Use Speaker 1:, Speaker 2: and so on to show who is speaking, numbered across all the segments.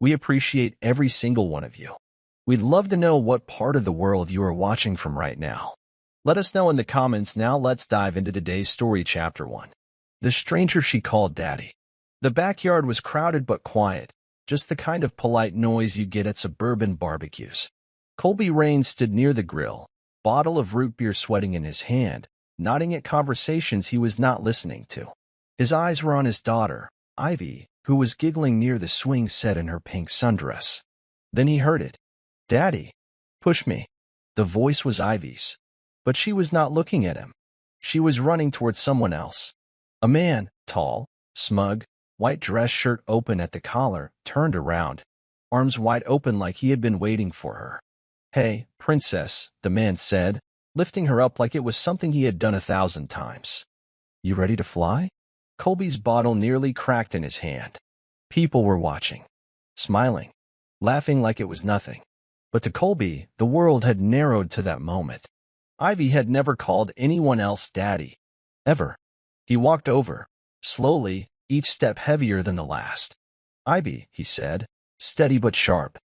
Speaker 1: We appreciate every single one of you. We'd love to know what part of the world you are watching from right now. Let us know in the comments. Now let's dive into today's story, Chapter 1. The Stranger She Called Daddy. The backyard was crowded but quiet, just the kind of polite noise you get at suburban barbecues. Colby Rains stood near the grill, bottle of root beer sweating in his hand, nodding at conversations he was not listening to. His eyes were on his daughter, Ivy, who was giggling near the swing set in her pink sundress. Then he heard it. "Daddy, push me." The voice was Ivy's, but she was not looking at him. She was running towards someone else. A man, tall, smug, white dress shirt open at the collar, turned around, arms wide open like he had been waiting for her. "Hey, princess," the man said, lifting her up like it was something he had done 1,000 times. "You ready to fly?" Colby's bottle nearly cracked in his hand. People were watching, smiling, laughing like it was nothing. But to Colby, the world had narrowed to that moment. Ivy had never called anyone else daddy. Ever. He walked over, slowly, each step heavier than the last. "Ivy," he said, steady but sharp.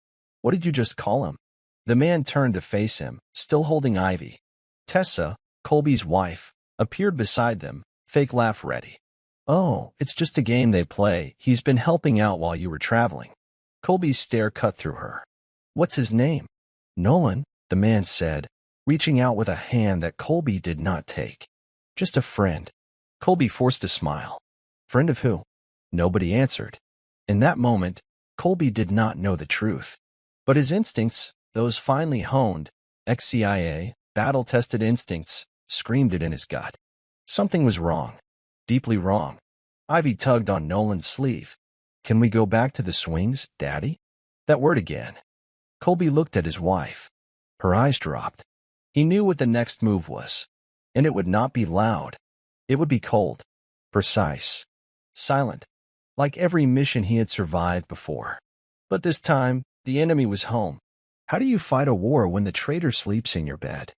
Speaker 1: "What did you just call him?" The man turned to face him, still holding Ivy. Tessa, Colby's wife, appeared beside them, fake laugh ready. "Oh, it's just a game they play. He's been helping out while you were traveling." Colby's stare cut through her. "What's his name?" "Nolan," the man said, reaching out with a hand that Colby did not take. "Just a friend." Colby forced a smile. "Friend of who?" Nobody answered. In that moment, Colby did not know the truth. But his instincts, those finely honed, ex-CIA, battle-tested instincts, screamed it in his gut. Something was wrong. Deeply wrong. Ivy tugged on Nolan's sleeve. "Can we go back to the swings, Daddy?" That word again. Colby looked at his wife. Her eyes dropped. He knew what the next move was. And it would not be loud. It would be cold. Precise. Silent. Like every mission he had survived before. But this time, the enemy was home. How do you fight a war when the traitor sleeps in your bed?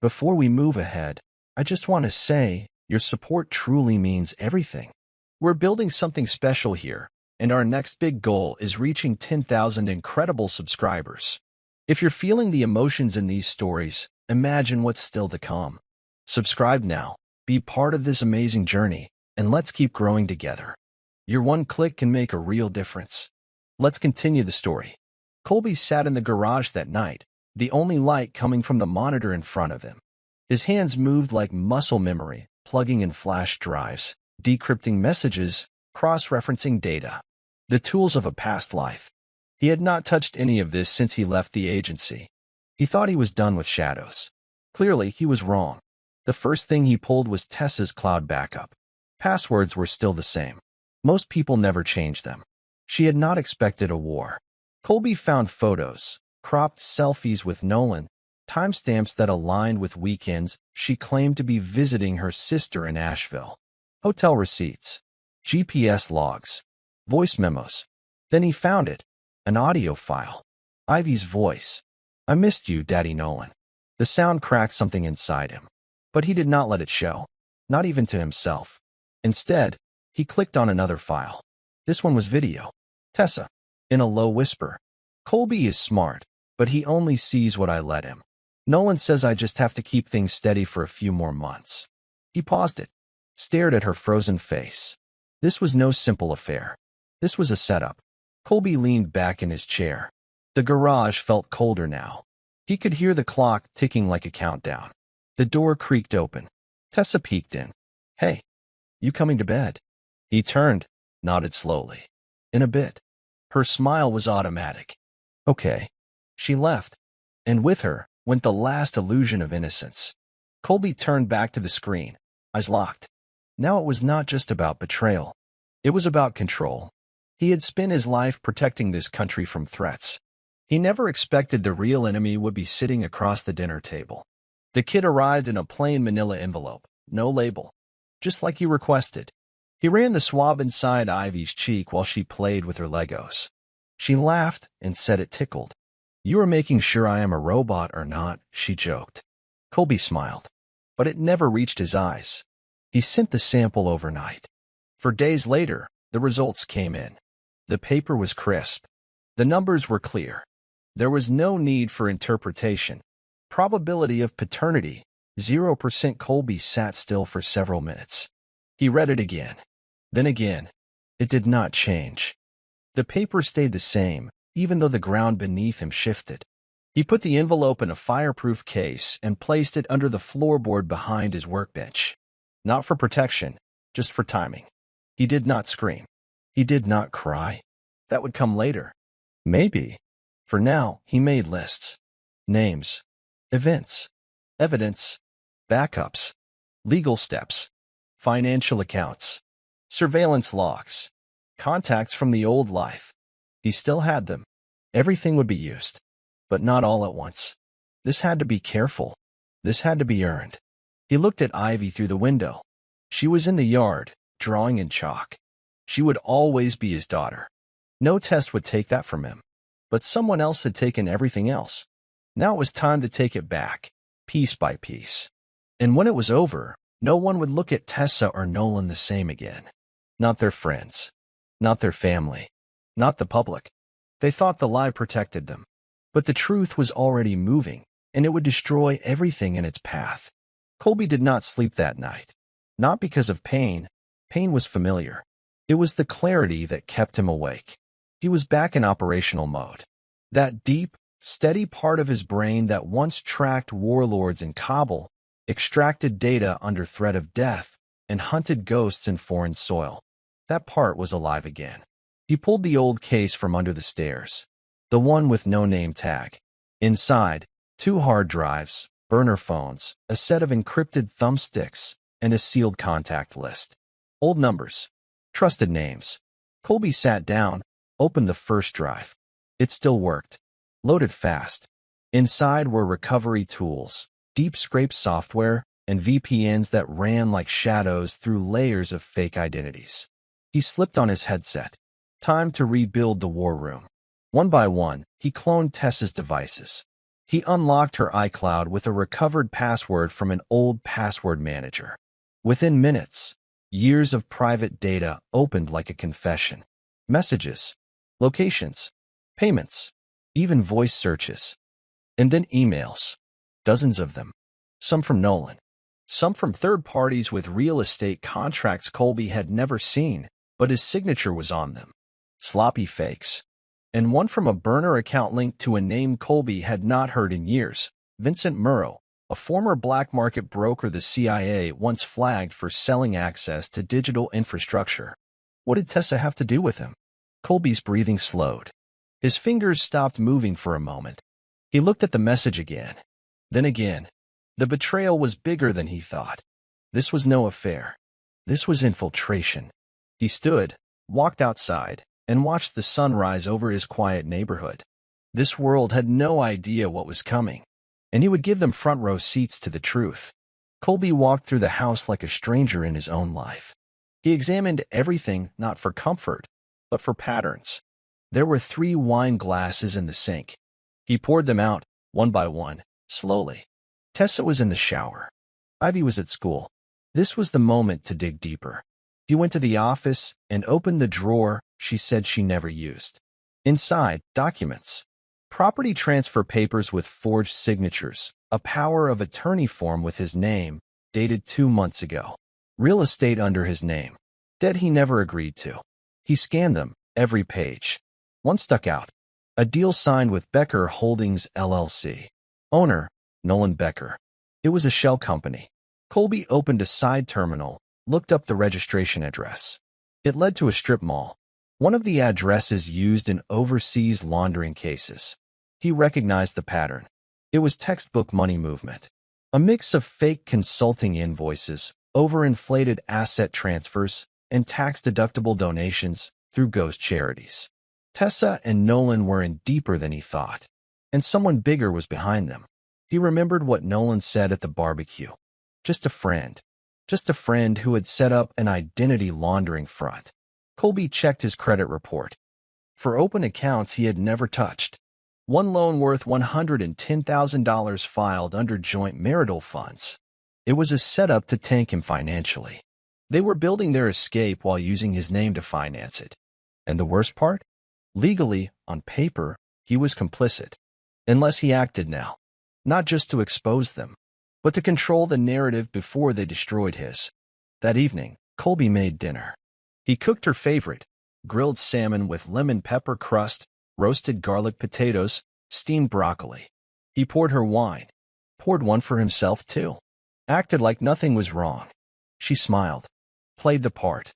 Speaker 1: Before we move ahead, I just want to say, your support truly means everything. We're building something special here, and our next big goal is reaching 10,000 incredible subscribers. If you're feeling the emotions in these stories, imagine what's still to come. Subscribe now, be part of this amazing journey, and let's keep growing together. Your one click can make a real difference. Let's continue the story. Colby sat in the garage that night, the only light coming from the monitor in front of him. His hands moved like muscle memory, plugging in flash drives, decrypting messages, cross-referencing data. The tools of a past life. He had not touched any of this since he left the agency. He thought he was done with shadows. Clearly, he was wrong. The first thing he pulled was Tessa's cloud backup. Passwords were still the same. Most people never changed them. She had not expected a war. Colby found photos, cropped selfies with Nolan, timestamps that aligned with weekends she claimed to be visiting her sister in Asheville. Hotel receipts, GPS logs, voice memos. Then he found it, an audio file. Ivy's voice. "I missed you, Daddy Nolan." The sound cracked something inside him. But he did not let it show, not even to himself. Instead, he clicked on another file. This one was video. "Tessa," in a low whisper. "Colby is smart, but he only sees what I let him. Nolan says I just have to keep things steady for a few more months." He paused it, stared at her frozen face. This was no simple affair. This was a setup. Colby leaned back in his chair. The garage felt colder now. He could hear the clock ticking like a countdown. The door creaked open. Tessa peeked in. "Hey, you coming to bed?" He turned, nodded slowly. "In a bit." Her smile was automatic. "Okay." She left, and with her went the last illusion of innocence. Colby turned back to the screen, eyes locked. Now it was not just about betrayal. It was about control. He had spent his life protecting this country from threats. He never expected the real enemy would be sitting across the dinner table. The kid arrived in a plain manila envelope, no label, just like he requested. He ran the swab inside Ivy's cheek while she played with her Legos. She laughed and said it tickled. "You are making sure I am a robot or not," she joked. Colby smiled, but it never reached his eyes. He sent the sample overnight. For days later, the results came in. The paper was crisp. The numbers were clear. There was no need for interpretation. Probability of paternity, 0%. Colby sat still for several minutes. He read it again. Then again. It did not change. The paper stayed the same, even though the ground beneath him shifted. He put the envelope in a fireproof case and placed it under the floorboard behind his workbench. Not for protection, just for timing. He did not scream. He did not cry. That would come later. Maybe. For now, he made lists. Names. Events. Evidence. Backups. Legal steps. Financial accounts. Surveillance logs. Contacts from the old life. He still had them. Everything would be used. But not all at once. This had to be careful. This had to be earned. He looked at Ivy through the window. She was in the yard, drawing in chalk. She would always be his daughter. No test would take that from him. But someone else had taken everything else. Now it was time to take it back, piece by piece. And when it was over, no one would look at Tessa or Nolan the same again. Not their friends. Not their family. Not the public. They thought the lie protected them. But the truth was already moving, and it would destroy everything in its path. Colby did not sleep that night. Not because of pain. Pain was familiar. It was the clarity that kept him awake. He was back in operational mode. That deep, steady part of his brain that once tracked warlords in Kabul, extracted data under threat of death, and hunted ghosts in foreign soil. That part was alive again. He pulled the old case from under the stairs. The one with no name tag. Inside, 2 hard drives, burner phones, a set of encrypted thumbsticks, and a sealed contact list. Old numbers. Trusted names. Colby sat down, opened the first drive. It still worked. Loaded fast. Inside were recovery tools, deep scrape software, and VPNs that ran like shadows through layers of fake identities. He slipped on his headset. Time to rebuild the war room. One by one, he cloned Tessa's devices. He unlocked her iCloud with a recovered password from an old password manager. Within minutes, years of private data opened like a confession. Messages, locations, payments, even voice searches. And then emails. Dozens of them. Some from Nolan. Some from third parties with real estate contracts Colby had never seen, but his signature was on them. Sloppy fakes. And one from a burner account linked to a name Colby had not heard in years, Vincent Murrow, a former black market broker the CIA once flagged for selling access to digital infrastructure. What did Tessa have to do with him? Colby's breathing slowed. His fingers stopped moving for a moment. He looked at the message again. Then again. The betrayal was bigger than he thought. This was no affair. This was infiltration. He stood, walked outside, and watched the sun rise over his quiet neighborhood. This world had no idea what was coming, and he would give them front row seats to the truth. Colby walked through the house like a stranger in his own life. He examined everything not for comfort, but for patterns. There were 3 wine glasses in the sink. He poured them out, one by one, slowly. Tessa was in the shower. Ivy was at school. This was the moment to dig deeper. He went to the office and opened the drawer she said she never used. Inside, documents. Property transfer papers with forged signatures, a power of attorney form with his name, dated 2 months ago. Real estate under his name. Debt he never agreed to. He scanned them, every page. One stuck out. A deal signed with Becker Holdings, LLC. Owner, Nolan Becker. It was a shell company. Colby opened a side terminal, looked up the registration address. It led to a strip mall. One of the addresses used in overseas laundering cases. He recognized the pattern. It was textbook money movement. A mix of fake consulting invoices, overinflated asset transfers, and tax-deductible donations through ghost charities. Tessa and Nolan were in deeper than he thought, and someone bigger was behind them. He remembered what Nolan said at the barbecue. Just a friend. Just a friend who had set up an identity laundering front. Colby checked his credit report. For open accounts he had never touched. One loan worth $110,000 filed under joint marital funds. It was a setup to tank him financially. They were building their escape while using his name to finance it. And the worst part? Legally, on paper, he was complicit. Unless he acted now. Not just to expose them, but to control the narrative before they destroyed his. That evening, Colby made dinner. He cooked her favorite, grilled salmon with lemon pepper crust, roasted garlic potatoes, steamed broccoli. He poured her wine. Poured one for himself, too. Acted like nothing was wrong. She smiled. Played the part.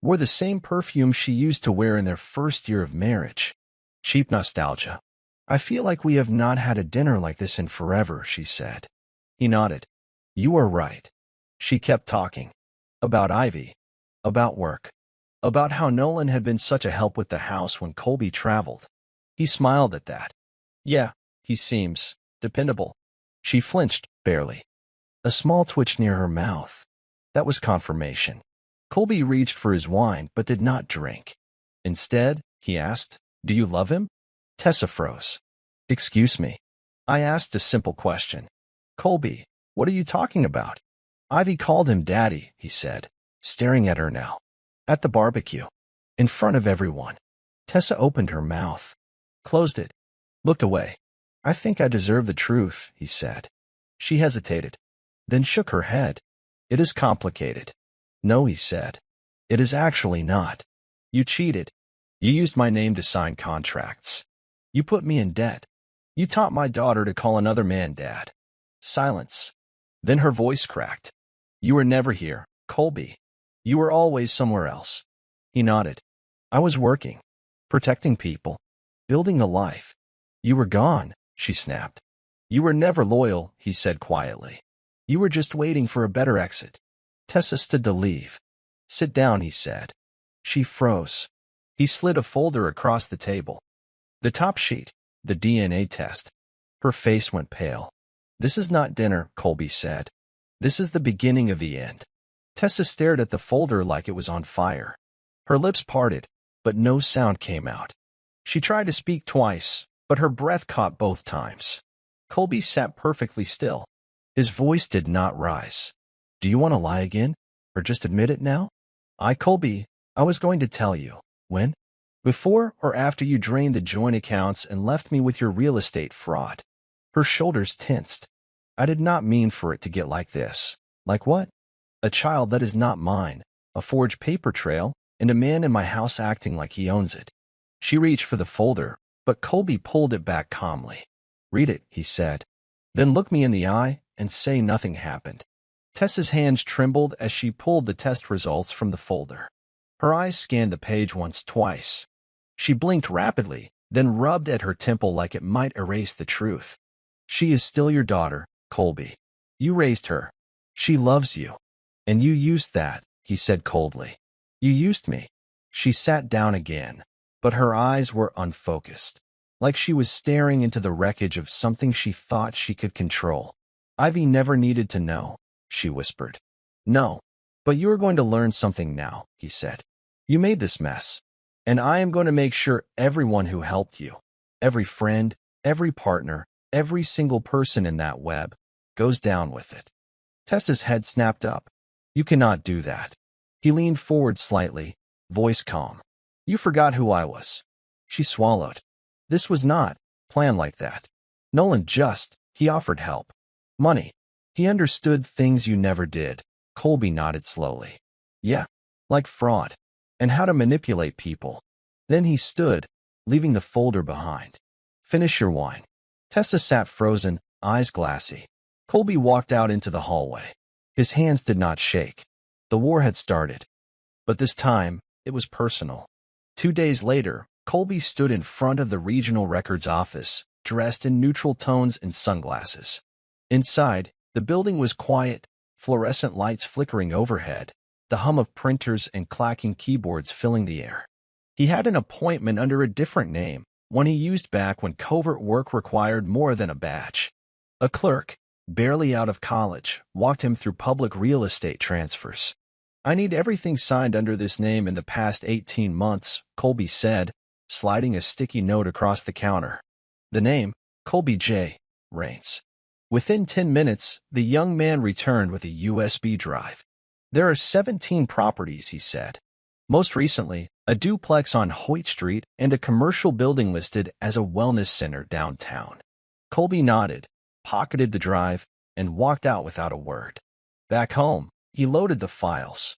Speaker 1: Wore the same perfume she used to wear in their first year of marriage. Cheap nostalgia. I feel like we have not had a dinner like this in forever, she said. He nodded. You are right. She kept talking. About Ivy. About work. About how Nolan had been such a help with the house when Colby traveled. He smiled at that. Yeah, he seems dependable. She flinched, barely. A small twitch near her mouth. That was confirmation. Colby reached for his wine but did not drink. Instead, he asked, Do you love him? Tessa froze. Excuse me. I asked a simple question. Colby, what are you talking about? Ivy called him Daddy, he said, staring at her now. At the barbecue. In front of everyone. Tessa opened her mouth. Closed it. Looked away. I think I deserve the truth, he said. She hesitated. Then shook her head. It is complicated. No, he said. It is actually not. You cheated. You used my name to sign contracts. You put me in debt. You taught my daughter to call another man dad. Silence. Then her voice cracked. You were never here, Colby. You were always somewhere else. He nodded. I was working. Protecting people. Building a life. You were gone, she snapped. You were never loyal, he said quietly. You were just waiting for a better exit. Tessa stood to leave. Sit down, he said. She froze. He slid a folder across the table. The top sheet, the DNA test. Her face went pale. This is not dinner, Colby said. This is the beginning of the end. Tessa stared at the folder like it was on fire. Her lips parted, but no sound came out. She tried to speak twice, but her breath caught both times. Colby sat perfectly still. His voice did not rise. Do you want to lie again? Or just admit it now? Colby, I was going to tell you. When? Before or after you drained the joint accounts and left me with your real estate fraud? Her shoulders tensed. I did not mean for it to get like this. Like what? A child that is not mine, a forged paper trail, and a man in my house acting like he owns it. She reached for the folder, but Colby pulled it back calmly. Read it, he said. Then look me in the eye and say nothing happened. Tessa's hands trembled as she pulled the test results from the folder. Her eyes scanned the page once, twice. She blinked rapidly, then rubbed at her temple like it might erase the truth. She is still your daughter, Colby. You raised her. She loves you. And you used that, he said coldly. You used me. She sat down again, but her eyes were unfocused, like she was staring into the wreckage of something she thought she could control. Ivy never needed to know, she whispered. No, but you are going to learn something now, he said. You made this mess, and I am going to make sure everyone who helped you, every friend, every partner, every single person in that web, goes down with it. Tessa's head snapped up. You cannot do that. He leaned forward slightly, voice calm. You forgot who I was. She swallowed. This was not planned like that. Nolan he offered help. Money. He understood things you never did. Colby nodded slowly. Yeah, like fraud. And how to manipulate people. Then he stood, leaving the folder behind. Finish your wine. Tessa sat frozen, eyes glassy. Colby walked out into the hallway. His hands did not shake. The war had started. But this time, it was personal. 2 days later, Colby stood in front of the regional records office, dressed in neutral tones and sunglasses. Inside, the building was quiet, fluorescent lights flickering overhead, the hum of printers and clacking keyboards filling the air. He had an appointment under a different name, one he used back when covert work required more than a badge. A clerk, barely out of college, walked him through public real estate transfers. I need everything signed under this name in the past 18 months, Colby said, sliding a sticky note across the counter. The name, Colby J. Raines. Within 10 minutes, the young man returned with a USB drive. There are 17 properties, he said. Most recently, a duplex on Hoyt Street and a commercial building listed as a wellness center downtown. Colby nodded, pocketed the drive, and walked out without a word. Back home, he loaded the files.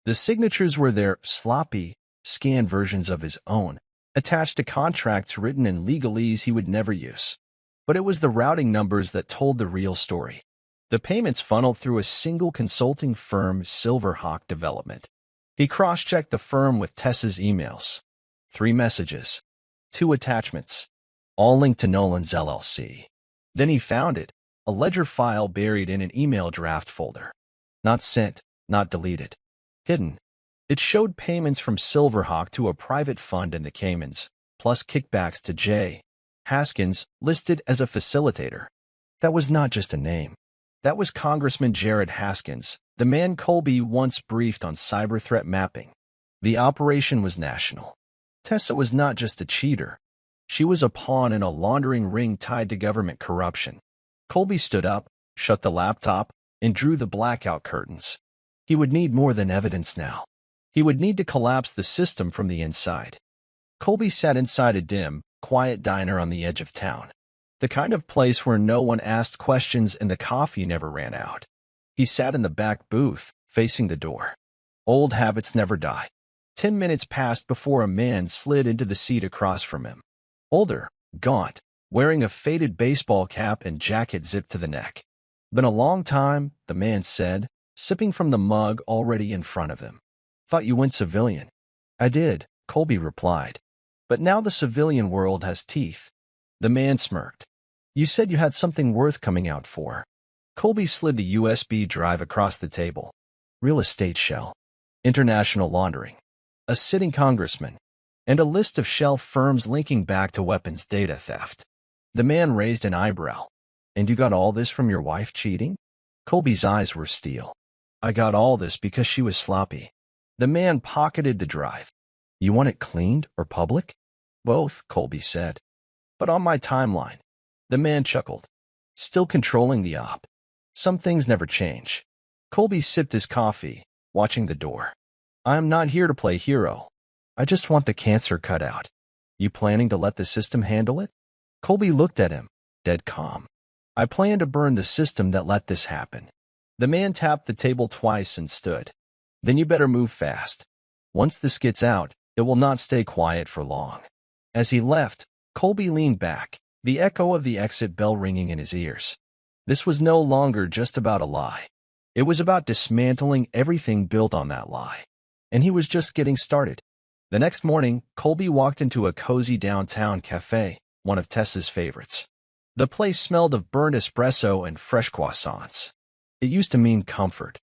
Speaker 1: The signatures were their sloppy, scanned versions of his own, attached to contracts written in legalese he would never use. But it was the routing numbers that told the real story. The payments funneled through a single consulting firm, Silverhawk Development. He cross-checked the firm with Tessa's emails. 3 messages, 2 attachments, all linked to Nolan's LLC. Then he found it, a ledger file buried in an email draft folder. Not sent, not deleted. Hidden. It showed payments from Silverhawk to a private fund in the Caymans, plus kickbacks to J. Haskins, listed as a facilitator. That was not just a name. That was Congressman Jared Haskins, the man Colby once briefed on cyber threat mapping. The operation was national. Tessa was not just a cheater. She was a pawn in a laundering ring tied to government corruption. Colby stood up, shut the laptop, and drew the blackout curtains. He would need more than evidence now. He would need to collapse the system from the inside. Colby sat inside a dim, quiet diner on the edge of town. The kind of place where no one asked questions and the coffee never ran out. He sat in the back booth, facing the door. Old habits never die. 10 minutes passed before a man slid into the seat across from him. Older, gaunt, wearing a faded baseball cap and jacket zipped to the neck. Been a long time, the man said, sipping from the mug already in front of him. Thought you went civilian. I did, Colby replied. But now the civilian world has teeth. The man smirked. You said you had something worth coming out for. Colby slid the USB drive across the table. Real estate shell. International laundering. A sitting congressman. And a list of shell firms linking back to weapons data theft. The man raised an eyebrow. And you got all this from your wife cheating? Colby's eyes were steel. I got all this because she was sloppy. The man pocketed the drive. You want it cleaned or public? Both, Colby said. But on my timeline. The man chuckled. Still controlling the op. Some things never change. Colby sipped his coffee, watching the door. I am not here to play hero. I just want the cancer cut out. You planning to let the system handle it? Colby looked at him, dead calm. I plan to burn the system that let this happen. The man tapped the table twice and stood. Then you better move fast. Once this gets out, it will not stay quiet for long. As he left, Colby leaned back, the echo of the exit bell ringing in his ears. This was no longer just about a lie. It was about dismantling everything built on that lie. And he was just getting started. The next morning, Colby walked into a cozy downtown cafe, one of Tessa's favorites. The place smelled of burnt espresso and fresh croissants. It used to mean comfort.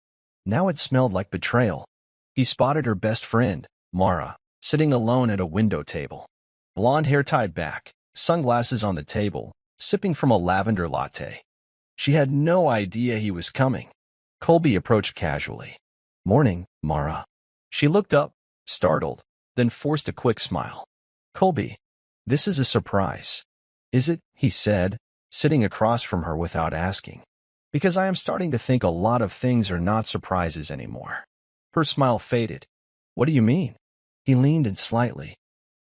Speaker 1: Now it smelled like betrayal. He spotted her best friend, Mara, sitting alone at a window table. Blonde hair tied back, sunglasses on the table, sipping from a lavender latte. She had no idea he was coming. Colby approached casually. Morning, Mara. She looked up, startled, then forced a quick smile. Colby, this is a surprise. Is it? He said, sitting across from her without asking. Because I am starting to think a lot of things are not surprises anymore. Her smile faded. What do you mean? He leaned in slightly.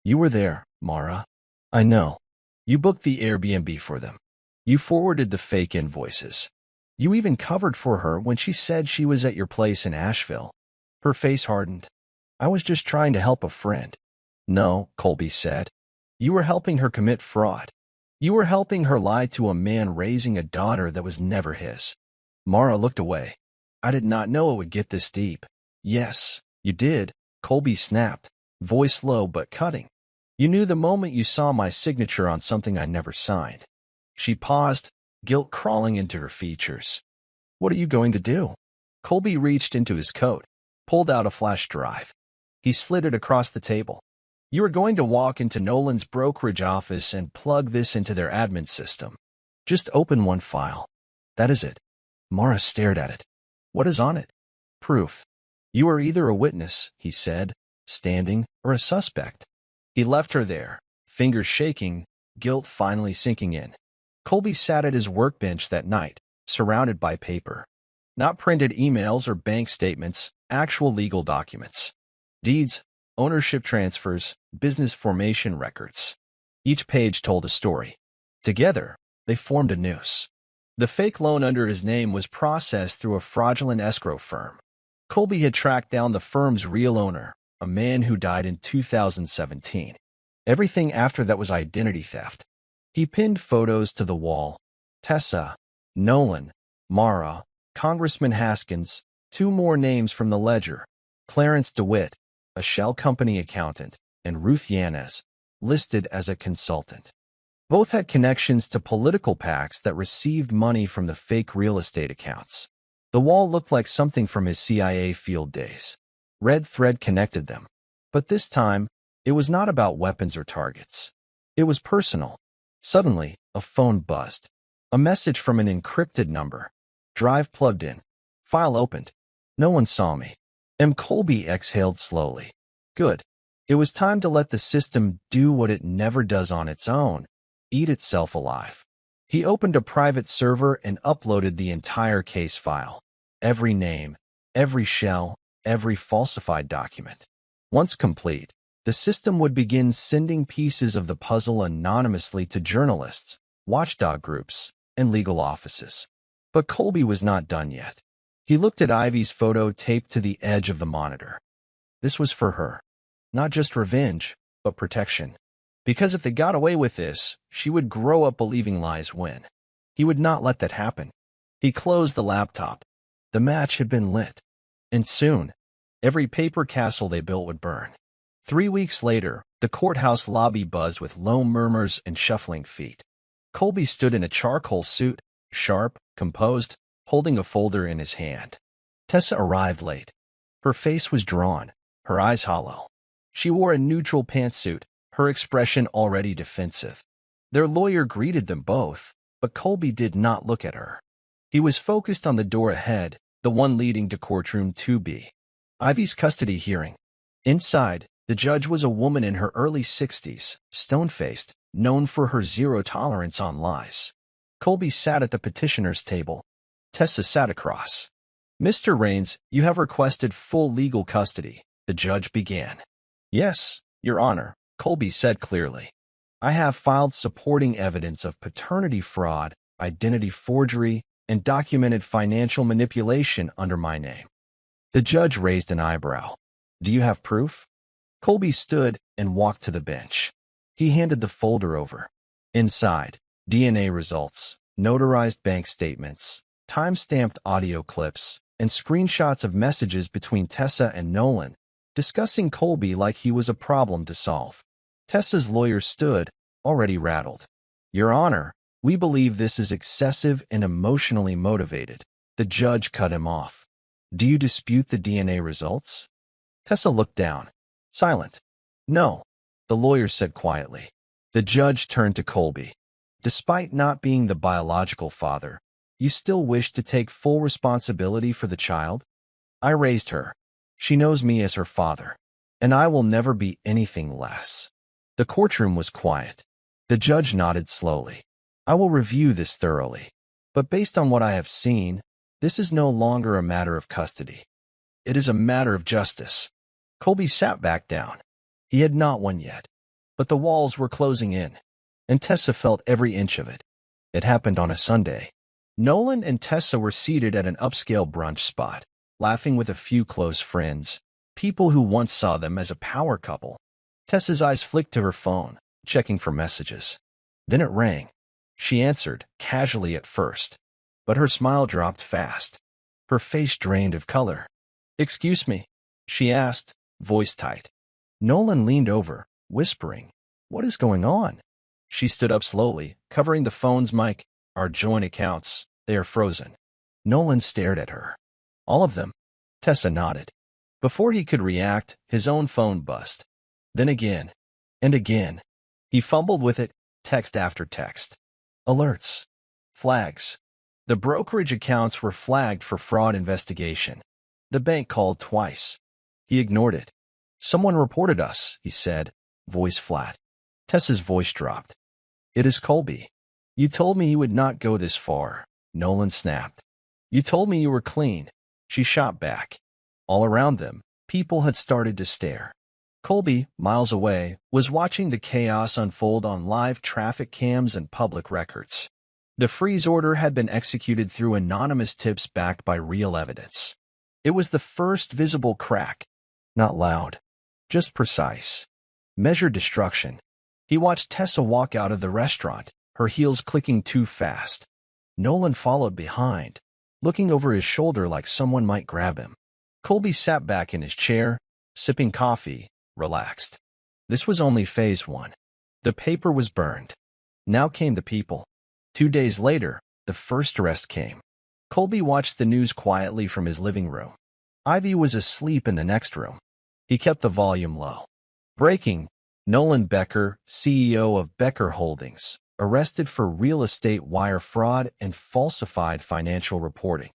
Speaker 1: You were there, Mara. I know. You booked the Airbnb for them. You forwarded the fake invoices. You even covered for her when she said she was at your place in Asheville. Her face hardened. I was just trying to help a friend. No, Colby said. You were helping her commit fraud. You were helping her lie to a man raising a daughter that was never his. Mara looked away. I did not know it would get this deep. Yes, you did, Colby snapped, voice low but cutting. You knew the moment you saw my signature on something I never signed. She paused, guilt crawling into her features. What are you going to do? Colby reached into his coat, pulled out a flash drive. He slid it across the table. You are going to walk into Nolan's brokerage office and plug this into their admin system. Just open one file. That is it. Mara stared at it. What is on it? Proof. You are either a witness, he said, standing, or a suspect. He left her there, fingers shaking, guilt finally sinking in. Colby sat at his workbench that night, surrounded by paper. Not printed emails or bank statements, actual legal documents. Deeds, ownership transfers, business formation records. Each page told a story. Together, they formed a noose. The fake loan under his name was processed through a fraudulent escrow firm. Colby had tracked down the firm's real owner, a man who died in 2017. Everything after that was identity theft. He pinned photos to the wall. Tessa, Nolan, Mara, Congressman Haskins, two more names from the ledger, Clarence DeWitt, a shell company accountant, and Ruth Yanez, listed as a consultant. Both had connections to political PACs that received money from the fake real estate accounts. The wall looked like something from his CIA field days. Red thread connected them. But this time, it was not about weapons or targets. It was personal. Suddenly, a phone buzzed. A message from an encrypted number. Drive plugged in. File opened. No one saw me. M. Colby exhaled slowly. Good. It was time to let the system do what it never does on its own. Eat itself alive. He opened a private server and uploaded the entire case file. Every name, every shell, every falsified document. Once complete, the system would begin sending pieces of the puzzle anonymously to journalists, watchdog groups, and legal offices. But Colby was not done yet. He looked at Ivy's photo taped to the edge of the monitor. This was for her. Not just revenge, but protection. Because if they got away with this, she would grow up believing lies win. He would not let that happen. He closed the laptop. The match had been lit. And soon, every paper castle they built would burn. 3 weeks later, the courthouse lobby buzzed with low murmurs and shuffling feet. Colby stood in a charcoal suit, sharp, composed, holding a folder in his hand. Tessa arrived late. Her face was drawn, her eyes hollow. She wore a neutral pantsuit, her expression already defensive. Their lawyer greeted them both, but Colby did not look at her. He was focused on the door ahead, the one leading to courtroom 2B. Ivy's custody hearing. Inside, the judge was a woman in her early 60s, stone-faced, known for her zero tolerance on lies. Colby sat at the petitioner's table. Tessa sat across. Mr. Raines, you have requested full legal custody, the judge began. Yes, Your Honor, Colby said clearly. I have filed supporting evidence of paternity fraud, identity forgery, and documented financial manipulation under my name. The judge raised an eyebrow. Do you have proof? Colby stood and walked to the bench. He handed the folder over. Inside, DNA results, notarized bank statements, time-stamped audio clips, and screenshots of messages between Tessa and Nolan, discussing Colby like he was a problem to solve. Tessa's lawyer stood, already rattled. Your Honor, we believe this is excessive and emotionally motivated. The judge cut him off. Do you dispute the DNA results? Tessa looked down. Silent. No, the lawyer said quietly. The judge turned to Colby. Despite not being the biological father, you still wish to take full responsibility for the child? I raised her. She knows me as her father, and I will never be anything less. The courtroom was quiet. The judge nodded slowly. I will review this thoroughly, but based on what I have seen, this is no longer a matter of custody. It is a matter of justice. Colby sat back down. He had not won yet, but the walls were closing in, and Tessa felt every inch of it. It happened on a Sunday. Nolan and Tessa were seated at an upscale brunch spot, laughing with a few close friends, people who once saw them as a power couple. Tessa's eyes flicked to her phone, checking for messages. Then it rang. She answered, casually at first, but her smile dropped fast. Her face drained of color. Excuse me, she asked, voice tight. Nolan leaned over, whispering, What is going on? She stood up slowly, covering the phone's mic. Our joint accounts, they are frozen. Nolan stared at her. All of them? Tessa nodded. Before he could react, his own phone buzzed. Then again, and again. He fumbled with it, text after text. Alerts. Flags. The brokerage accounts were flagged for fraud investigation. The bank called twice. He ignored it. Someone reported us, he said, voice flat. Tessa's voice dropped. It is Colby. You told me you would not go this far, Nolan snapped. You told me you were clean. She shot back. All around them, People had started to stare. Colby, miles away, was watching the chaos unfold on live traffic cams and public records. The freeze order had been executed through anonymous tips backed by real evidence. It was the first visible crack. Not loud, just precise. Measured destruction. He watched Tessa walk out of the restaurant, her heels clicking too fast. Nolan followed behind, looking over his shoulder like someone might grab him. Colby sat back in his chair, sipping coffee, relaxed. This was only phase one. The paper was burned. Now came the people. 2 days later, the first arrest came. Colby watched the news quietly from his living room. Ivy was asleep in the next room. He kept the volume low. Breaking: Nolan Becker, CEO of Becker Holdings, arrested for real estate wire fraud and falsified financial reporting.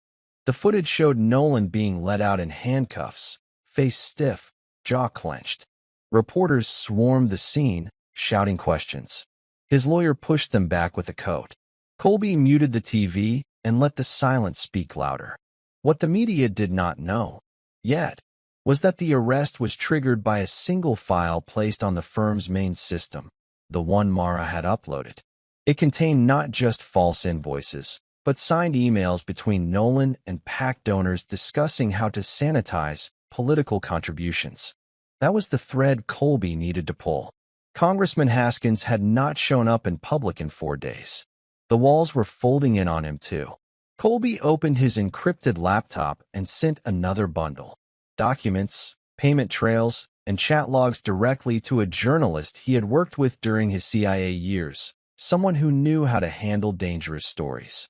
Speaker 1: The footage showed Nolan being let out in handcuffs, face stiff, jaw clenched. Reporters swarmed the scene, shouting questions. His lawyer pushed them back with a coat. Colby muted the TV and let the silence speak louder. What the media did not know, yet, was that the arrest was triggered by a single file placed on the firm's main system, the one Mara had uploaded. It contained not just false invoices, but signed emails between Nolan and PAC donors discussing how to sanitize political contributions. That was the thread Colby needed to pull. Congressman Haskins had not shown up in public in 4 days. The walls were folding in on him, too. Colby opened his encrypted laptop and sent another bundle. Documents, payment trails, and chat logs directly to a journalist he had worked with during his CIA years, someone who knew how to handle dangerous stories.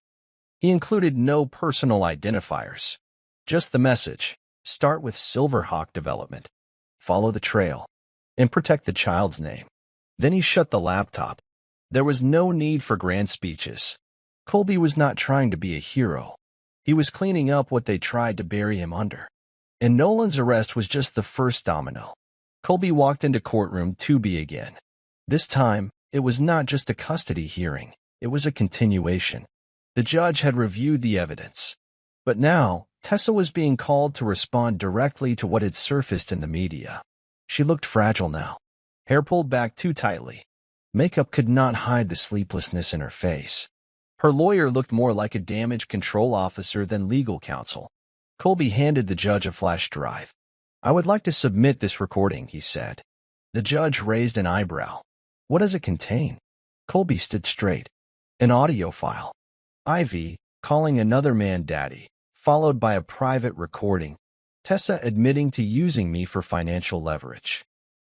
Speaker 1: He included no personal identifiers. Just the message: start with Silverhawk Development, follow the trail, and protect the child's name. Then he shut the laptop. There was no need for grand speeches. Colby was not trying to be a hero. He was cleaning up what they tried to bury him under. And Nolan's arrest was just the first domino. Colby walked into courtroom 2B again. This time, it was not just a custody hearing. It was a continuation. The judge had reviewed the evidence. But now, Tessa was being called to respond directly to what had surfaced in the media. She looked fragile now. Hair pulled back too tightly. Makeup could not hide the sleeplessness in her face. Her lawyer looked more like a damage control officer than legal counsel. Colby handed the judge a flash drive. "I would like to submit this recording," he said. The judge raised an eyebrow. "What does it contain?" Colby stood straight. "An audio file. Ivy calling another man daddy, followed by a private recording. Tessa admitting to using me for financial leverage."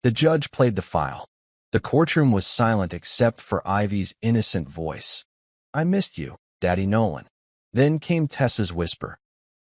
Speaker 1: The judge played the file. The courtroom was silent except for Ivy's innocent voice. "I missed you, Daddy Nolan." Then came Tessa's whisper.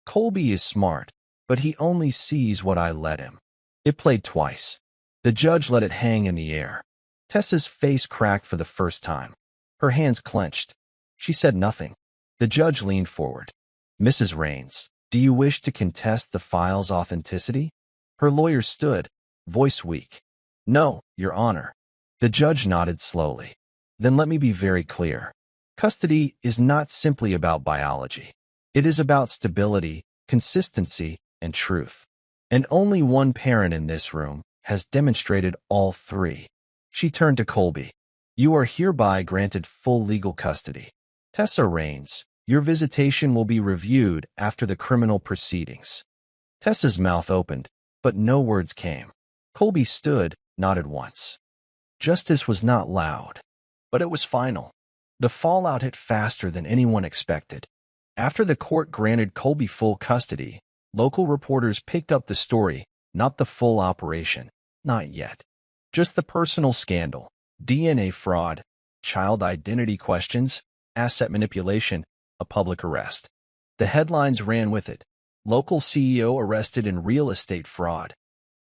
Speaker 1: "Colby is smart, but he only sees what I let him." It played twice. The judge let it hang in the air. Tessa's face cracked for the first time. Her hands clenched. She said nothing. The judge leaned forward. "Mrs. Raines, do you wish to contest the file's authenticity?" Her lawyer stood, voice weak. "No, Your Honor." The judge nodded slowly. "Then let me be very clear. Custody is not simply about biology. It is about stability, consistency, and truth. And only one parent in this room has demonstrated all three." She turned to Colby. "You are hereby granted full legal custody. Tessa Raines, your visitation will be reviewed after the criminal proceedings." Tessa's mouth opened, but no words came. Colby stood, nodded once. Justice was not loud, but it was final. The fallout hit faster than anyone expected. After the court granted Colby full custody, local reporters picked up the story, not the full operation, not yet. Just the personal scandal, DNA fraud, child identity questions, asset manipulation, a public arrest. The headlines ran with it. Local CEO arrested in real estate fraud.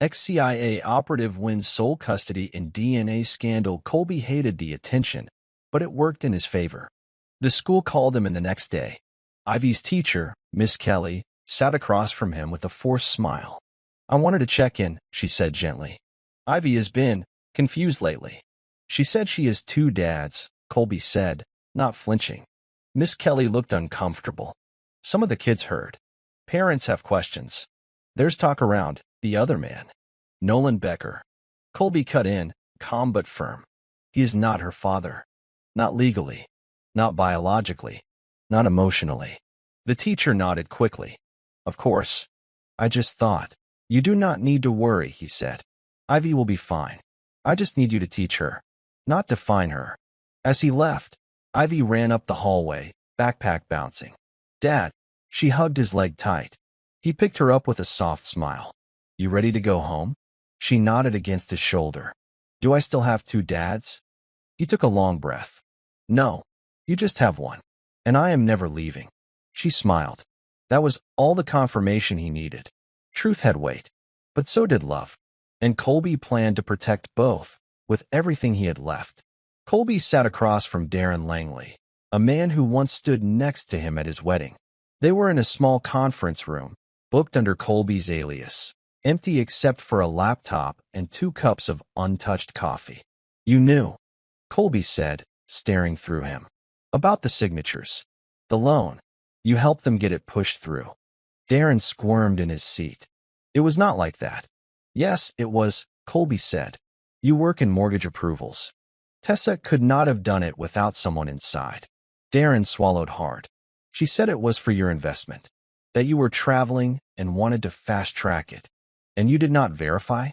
Speaker 1: Ex-CIA operative wins sole custody in DNA scandal. Colby hated the attention, but it worked in his favor. The school called him in the next day. Ivy's teacher, Miss Kelly, sat across from him with a forced smile. "I wanted to check in," she said gently. "Ivy has been confused lately." "She said she has 2 dads," Colby said, not flinching. Miss Kelly looked uncomfortable. "Some of the kids heard. Parents have questions." There's talk around the other man, Nolan Becker. Colby cut in, calm but firm. He is not her father. Not legally. Not biologically. Not emotionally. The teacher nodded quickly. Of course. I just thought. You do not need to worry, he said. Ivy will be fine. I just need you to teach her, not define her. As he left, Ivy ran up the hallway, backpack bouncing. Dad. She hugged his leg tight. He picked her up with a soft smile. You ready to go home? She nodded against his shoulder. Do I still have two dads? He took a long breath. No, you just have one. And I am never leaving. She smiled. That was all the confirmation he needed. Truth had weight, but so did love. And Colby planned to protect both, with everything he had left. Colby sat across from Darren Langley, a man who once stood next to him at his wedding. They were in a small conference room, booked under Colby's alias, empty except for a laptop and 2 cups of untouched coffee. You knew, Colby said, staring through him. About the signatures. The loan. You helped them get it pushed through. Darren squirmed in his seat. It was not like that. Yes, it was, Colby said. You work in mortgage approvals. Tessa could not have done it without someone inside. Darren swallowed hard. She said it was for your investment, that you were traveling and wanted to fast-track it. And you did not verify?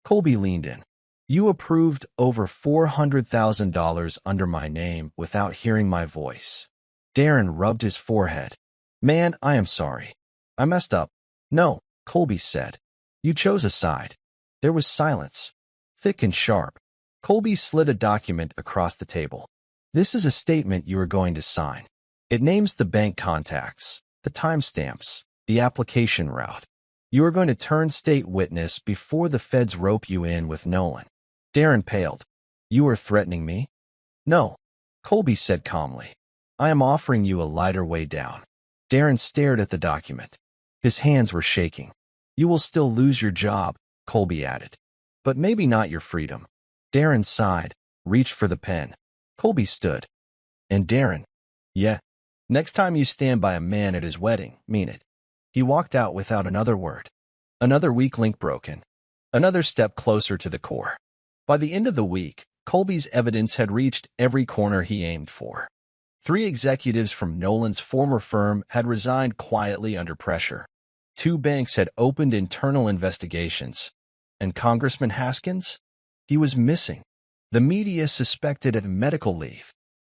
Speaker 1: Colby leaned in. You approved over $400,000 under my name without hearing my voice. Darren rubbed his forehead. Man, I am sorry. I messed up. No, Colby said. You chose a side. There was silence, thick and sharp. Colby slid a document across the table. This is a statement you are going to sign. It names the bank contacts, the timestamps, the application route. You are going to turn state witness before the feds rope you in with Nolan. Darren paled. You are threatening me? No, Colby said calmly. I am offering you a lighter way down. Darren stared at the document. His hands were shaking. You will still lose your job, Colby added. But maybe not your freedom. Darren sighed, reached for the pen. Colby stood. And Darren, yeah, next time you stand by a man at his wedding, mean it. He walked out without another word. Another weak link broken. Another step closer to the core. By the end of the week, Colby's evidence had reached every corner he aimed for. 3 executives from Nolan's former firm had resigned quietly under pressure. 2 banks had opened internal investigations. And Congressman Haskins? He was missing. The media suspected a medical leave.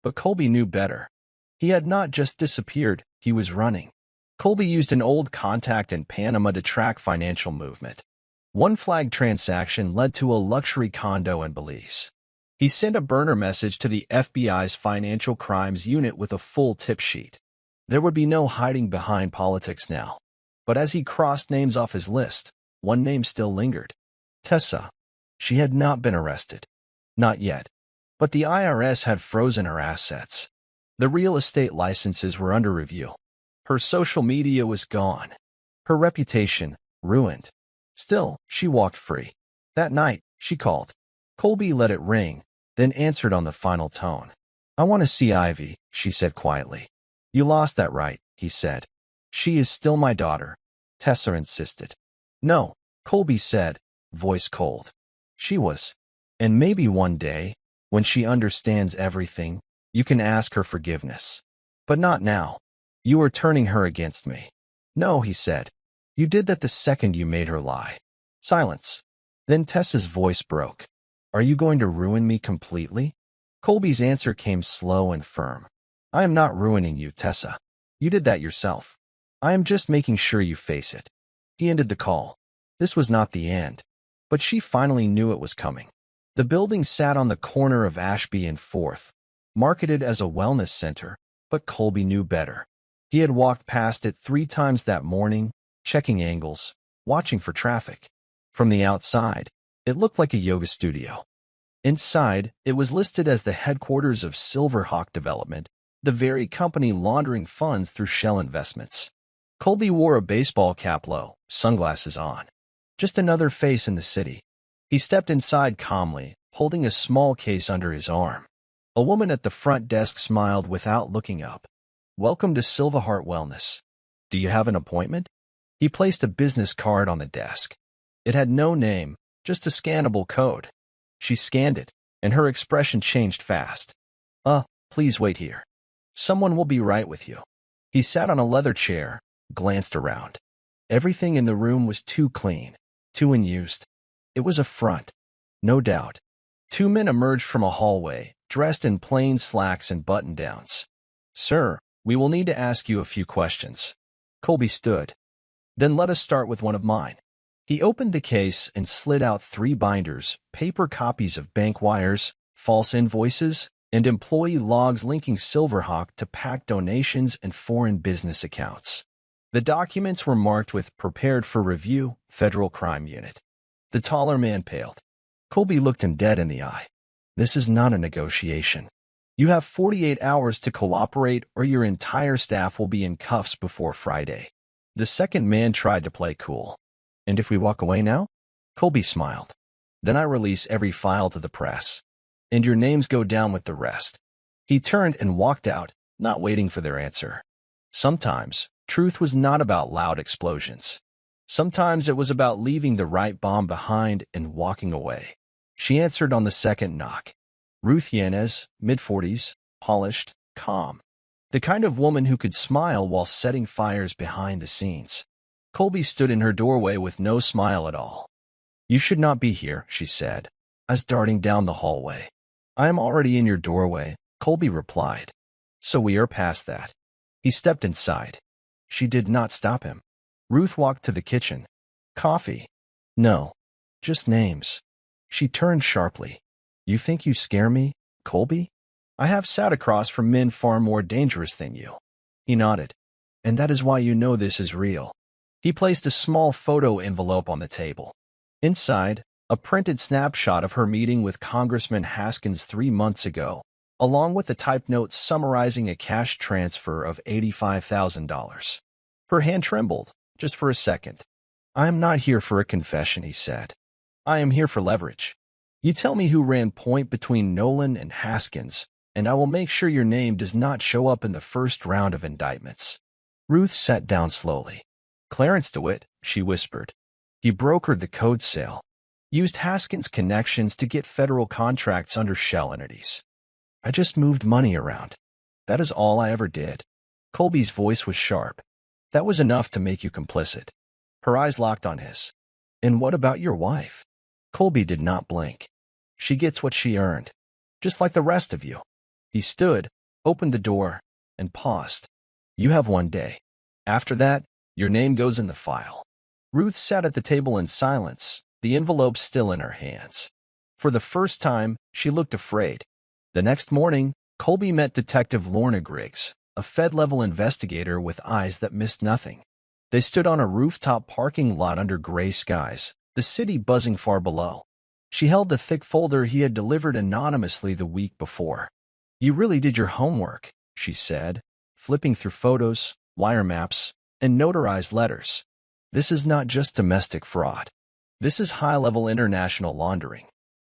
Speaker 1: But Colby knew better. He had not just disappeared, he was running. Colby used an old contact in Panama to track financial movement. One flagged transaction led to a luxury condo in Belize. He sent a burner message to the FBI's Financial Crimes Unit with a full tip sheet. There would be no hiding behind politics now. But as he crossed names off his list, one name still lingered. Tessa. She had not been arrested. Not yet. But the IRS had frozen her assets. The real estate licenses were under review. Her social media was gone. Her reputation ruined. Still, she walked free. That night, she called. Colby let it ring, then answered on the final tone. I want to see Ivy, she said quietly. You lost that right, he said. She is still my daughter, Tessa insisted. No, Colby said, voice cold. She was. And maybe one day, when she understands everything, you can ask her forgiveness. But not now. You are turning her against me. No, he said. You did that the second you made her lie. Silence. Then Tessa's voice broke. Are you going to ruin me completely? Colby's answer came slow and firm. I am not ruining you, Tessa. You did that yourself. I am just making sure you face it. He ended the call. This was not the end. But she finally knew it was coming. The building sat on the corner of Ashby and 4th, marketed as a wellness center, but Colby knew better. He had walked past it 3 times that morning, checking angles, watching for traffic. From the outside, it looked like a yoga studio. Inside, it was listed as the headquarters of Silverhawk Development, the very company laundering funds through Shell Investments. Colby wore a baseball cap low, sunglasses on. Just another face in the city. He stepped inside calmly, holding a small case under his arm. A woman at the front desk smiled without looking up. Welcome to Silverhawk Wellness. Do you have an appointment? He placed a business card on the desk. It had no name, just a scannable code. She scanned it, and her expression changed fast. Please wait here. Someone will be right with you." He sat on a leather chair, glanced around. Everything in the room was too clean, too unused. It was a front, no doubt. Two men emerged from a hallway, dressed in plain slacks and button-downs. "Sir, we will need to ask you a few questions." Colby stood. "Then let us start with one of mine." He opened the case and slid out 3 binders, paper copies of bank wires, false invoices, and employee logs linking Silverhawk to PAC donations and foreign business accounts. The documents were marked with "Prepared for Review, Federal Crime Unit." The taller man paled. Colby looked him dead in the eye. "This is not a negotiation. You have 48 hours to cooperate or your entire staff will be in cuffs before Friday." The second man tried to play cool. "And if we walk away now?" Colby smiled. "Then I release every file to the press. And your names go down with the rest." He turned and walked out, not waiting for their answer. Sometimes, truth was not about loud explosions. Sometimes it was about leaving the right bomb behind and walking away. She answered on the second knock. Ruth Yanez, mid-40s, polished, calm. The kind of woman who could smile while setting fires behind the scenes. Colby stood in her doorway with no smile at all. "You should not be here," she said, as darting down the hallway. "I am already in your doorway," Colby replied. "So we are past that." He stepped inside. She did not stop him. Ruth walked to the kitchen. "Coffee?" "No, just names." She turned sharply. "You think you scare me, Colby? I have sat across from men far more dangerous than you." He nodded. "And that is why you know this is real." He placed a small photo envelope on the table. Inside, a printed snapshot of her meeting with Congressman Haskins 3 months ago, along with a typed note summarizing a cash transfer of $85,000. Her hand trembled, just for a second. "I am not here for a confession," he said. "I am here for leverage. You tell me who ran point between Nolan and Haskins, and I will make sure your name does not show up in the first round of indictments." Ruth sat down slowly. "Clarence DeWitt," she whispered. "He brokered the code sale, used Haskins' connections to get federal contracts under shell entities. I just moved money around. That is all I ever did." Colby's voice was sharp. "That was enough to make you complicit." Her eyes locked on his. "And what about your wife?" Colby did not blink. "She gets what she earned, just like the rest of you." He stood, opened the door, and paused. "You have 1 day. After that, your name goes in the file." Ruth sat at the table in silence, the envelope still in her hands. For the first time, she looked afraid. The next morning, Colby met Detective Lorna Griggs, a Fed-level investigator with eyes that missed nothing. They stood on a rooftop parking lot under gray skies, the city buzzing far below. She held the thick folder he had delivered anonymously the week before. "You really did your homework," she said, flipping through photos, wire maps, and notarized letters. "This is not just domestic fraud. This is high-level international laundering.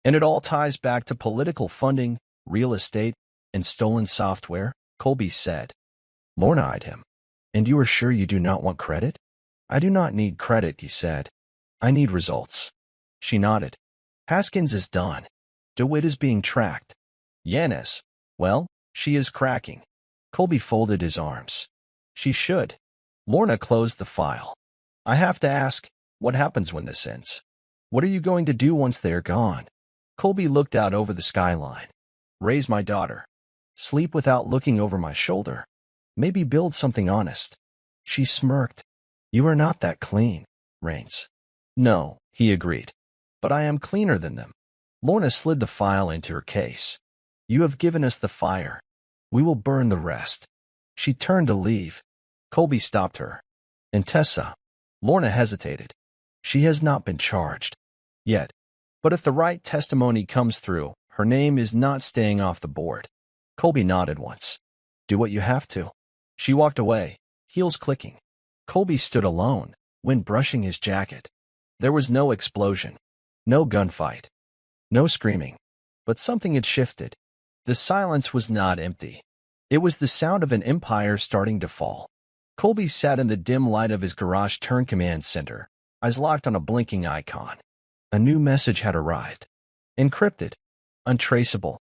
Speaker 1: And it all ties back to political funding, real estate, and stolen software," Colby said. Lorna eyed him. "And you are sure you do not want credit?" "I do not need credit," he said. "I need results." She nodded. "Haskins is done. DeWitt is being tracked. Yanez, well, she is cracking." Colby folded his arms. "She should." Lorna closed the file. "I have to ask, what happens when this ends? What are you going to do once they are gone?" Colby looked out over the skyline. "Raise my daughter. Sleep without looking over my shoulder. Maybe build something honest." She smirked. "You are not that clean, Rains." "No," he agreed. "But I am cleaner than them." Lorna slid the file into her case. "You have given us the fire. We will burn the rest." She turned to leave. Colby stopped her. "And Tessa?" Lorna hesitated. "She has not been charged. Yet. But if the right testimony comes through, her name is not staying off the board." Colby nodded once. "Do what you have to." She walked away, heels clicking. Colby stood alone, wind brushing his jacket. There was no explosion, no gunfight, no screaming. But something had shifted. The silence was not empty. It was the sound of an empire starting to fall. Colby sat in the dim light of his garage turn command center, eyes locked on a blinking icon. A new message had arrived. Encrypted. Untraceable.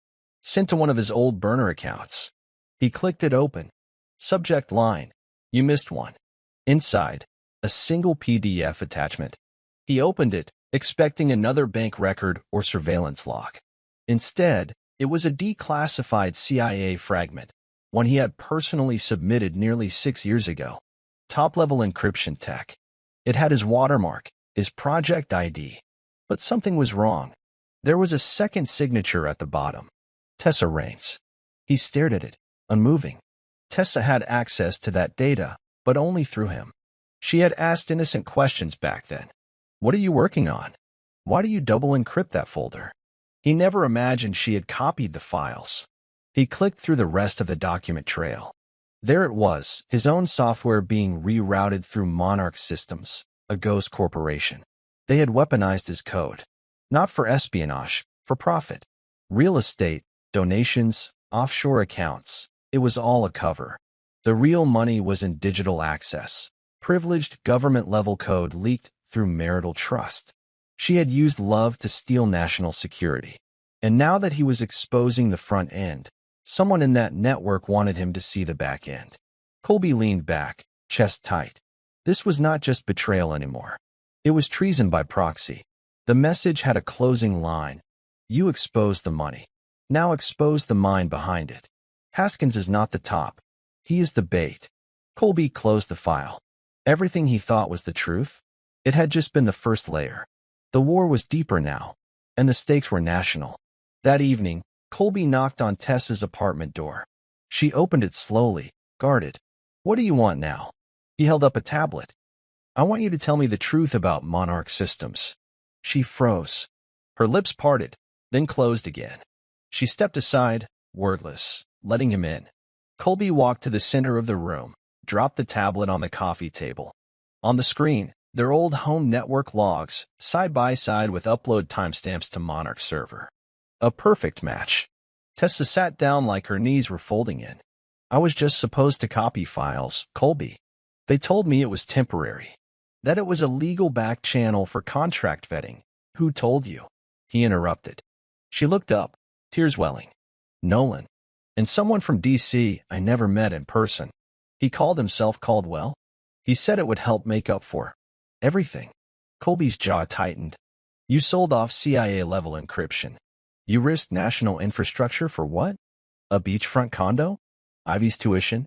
Speaker 1: Sent to one of his old burner accounts. He clicked it open. Subject line. You missed one. Inside, a single PDF attachment. He opened it, expecting another bank record or surveillance log. Instead, it was a declassified CIA fragment, one he had personally submitted nearly 6 years ago. Top-level encryption tech. It had his watermark, his project ID. But something was wrong. There was a second signature at the bottom. Tessa Raines. He stared at it, unmoving. Tessa had access to that data, but only through him. She had asked innocent questions back then. What are you working on? Why do you double encrypt that folder? He never imagined she had copied the files. He clicked through the rest of the document trail. There it was, his own software being rerouted through Monarch Systems, a ghost corporation. They had weaponized his code. Not for espionage, for profit. Real estate, donations, offshore accounts. It was all a cover. The real money was in digital access. Privileged government-level code leaked through marital trust. She had used love to steal national security. And now that he was exposing the front end, someone in that network wanted him to see the back end. Colby leaned back, chest tight. This was not just betrayal anymore. It was treason by proxy. The message had a closing line. You exposed the money. Now expose the mind behind it. Haskins is not the top. He is the bait. Colby closed the file. Everything he thought was the truth. It had just been the first layer. The war was deeper now, and the stakes were national. That evening, Colby knocked on Tessa's apartment door. She opened it slowly, guarded. What do you want now? He held up a tablet. I want you to tell me the truth about Monarch Systems. She froze. Her lips parted, then closed again. She stepped aside, wordless, letting him in. Colby walked to the center of the room, dropped the tablet on the coffee table. On the screen, their old home network logs, side by side with upload timestamps to Monarch server. A perfect match. Tessa sat down like her knees were folding in. I was just supposed to copy files, Colby. They told me it was temporary. That it was a legal back channel for contract vetting. Who told you? He interrupted. She looked up, tears welling. Nolan. And someone from D.C. I never met in person. He called himself Caldwell. He said it would help make up for everything. Colby's jaw tightened. You sold off CIA-level encryption. You risked national infrastructure for what? A beachfront condo? Ivy's tuition?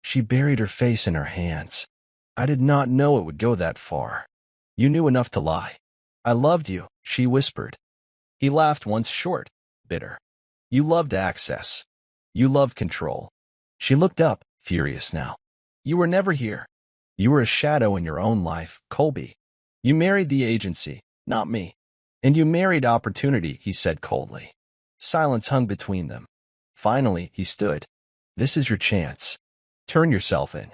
Speaker 1: She buried her face in her hands. I did not know it would go that far. You knew enough to lie. I loved you, she whispered. He laughed once short, bitter. You loved access. You loved control. She looked up, furious now. You were never here. You were a shadow in your own life, Colby. You married the agency, not me. And you married opportunity, he said coldly. Silence hung between them. Finally, he stood. This is your chance. Turn yourself in.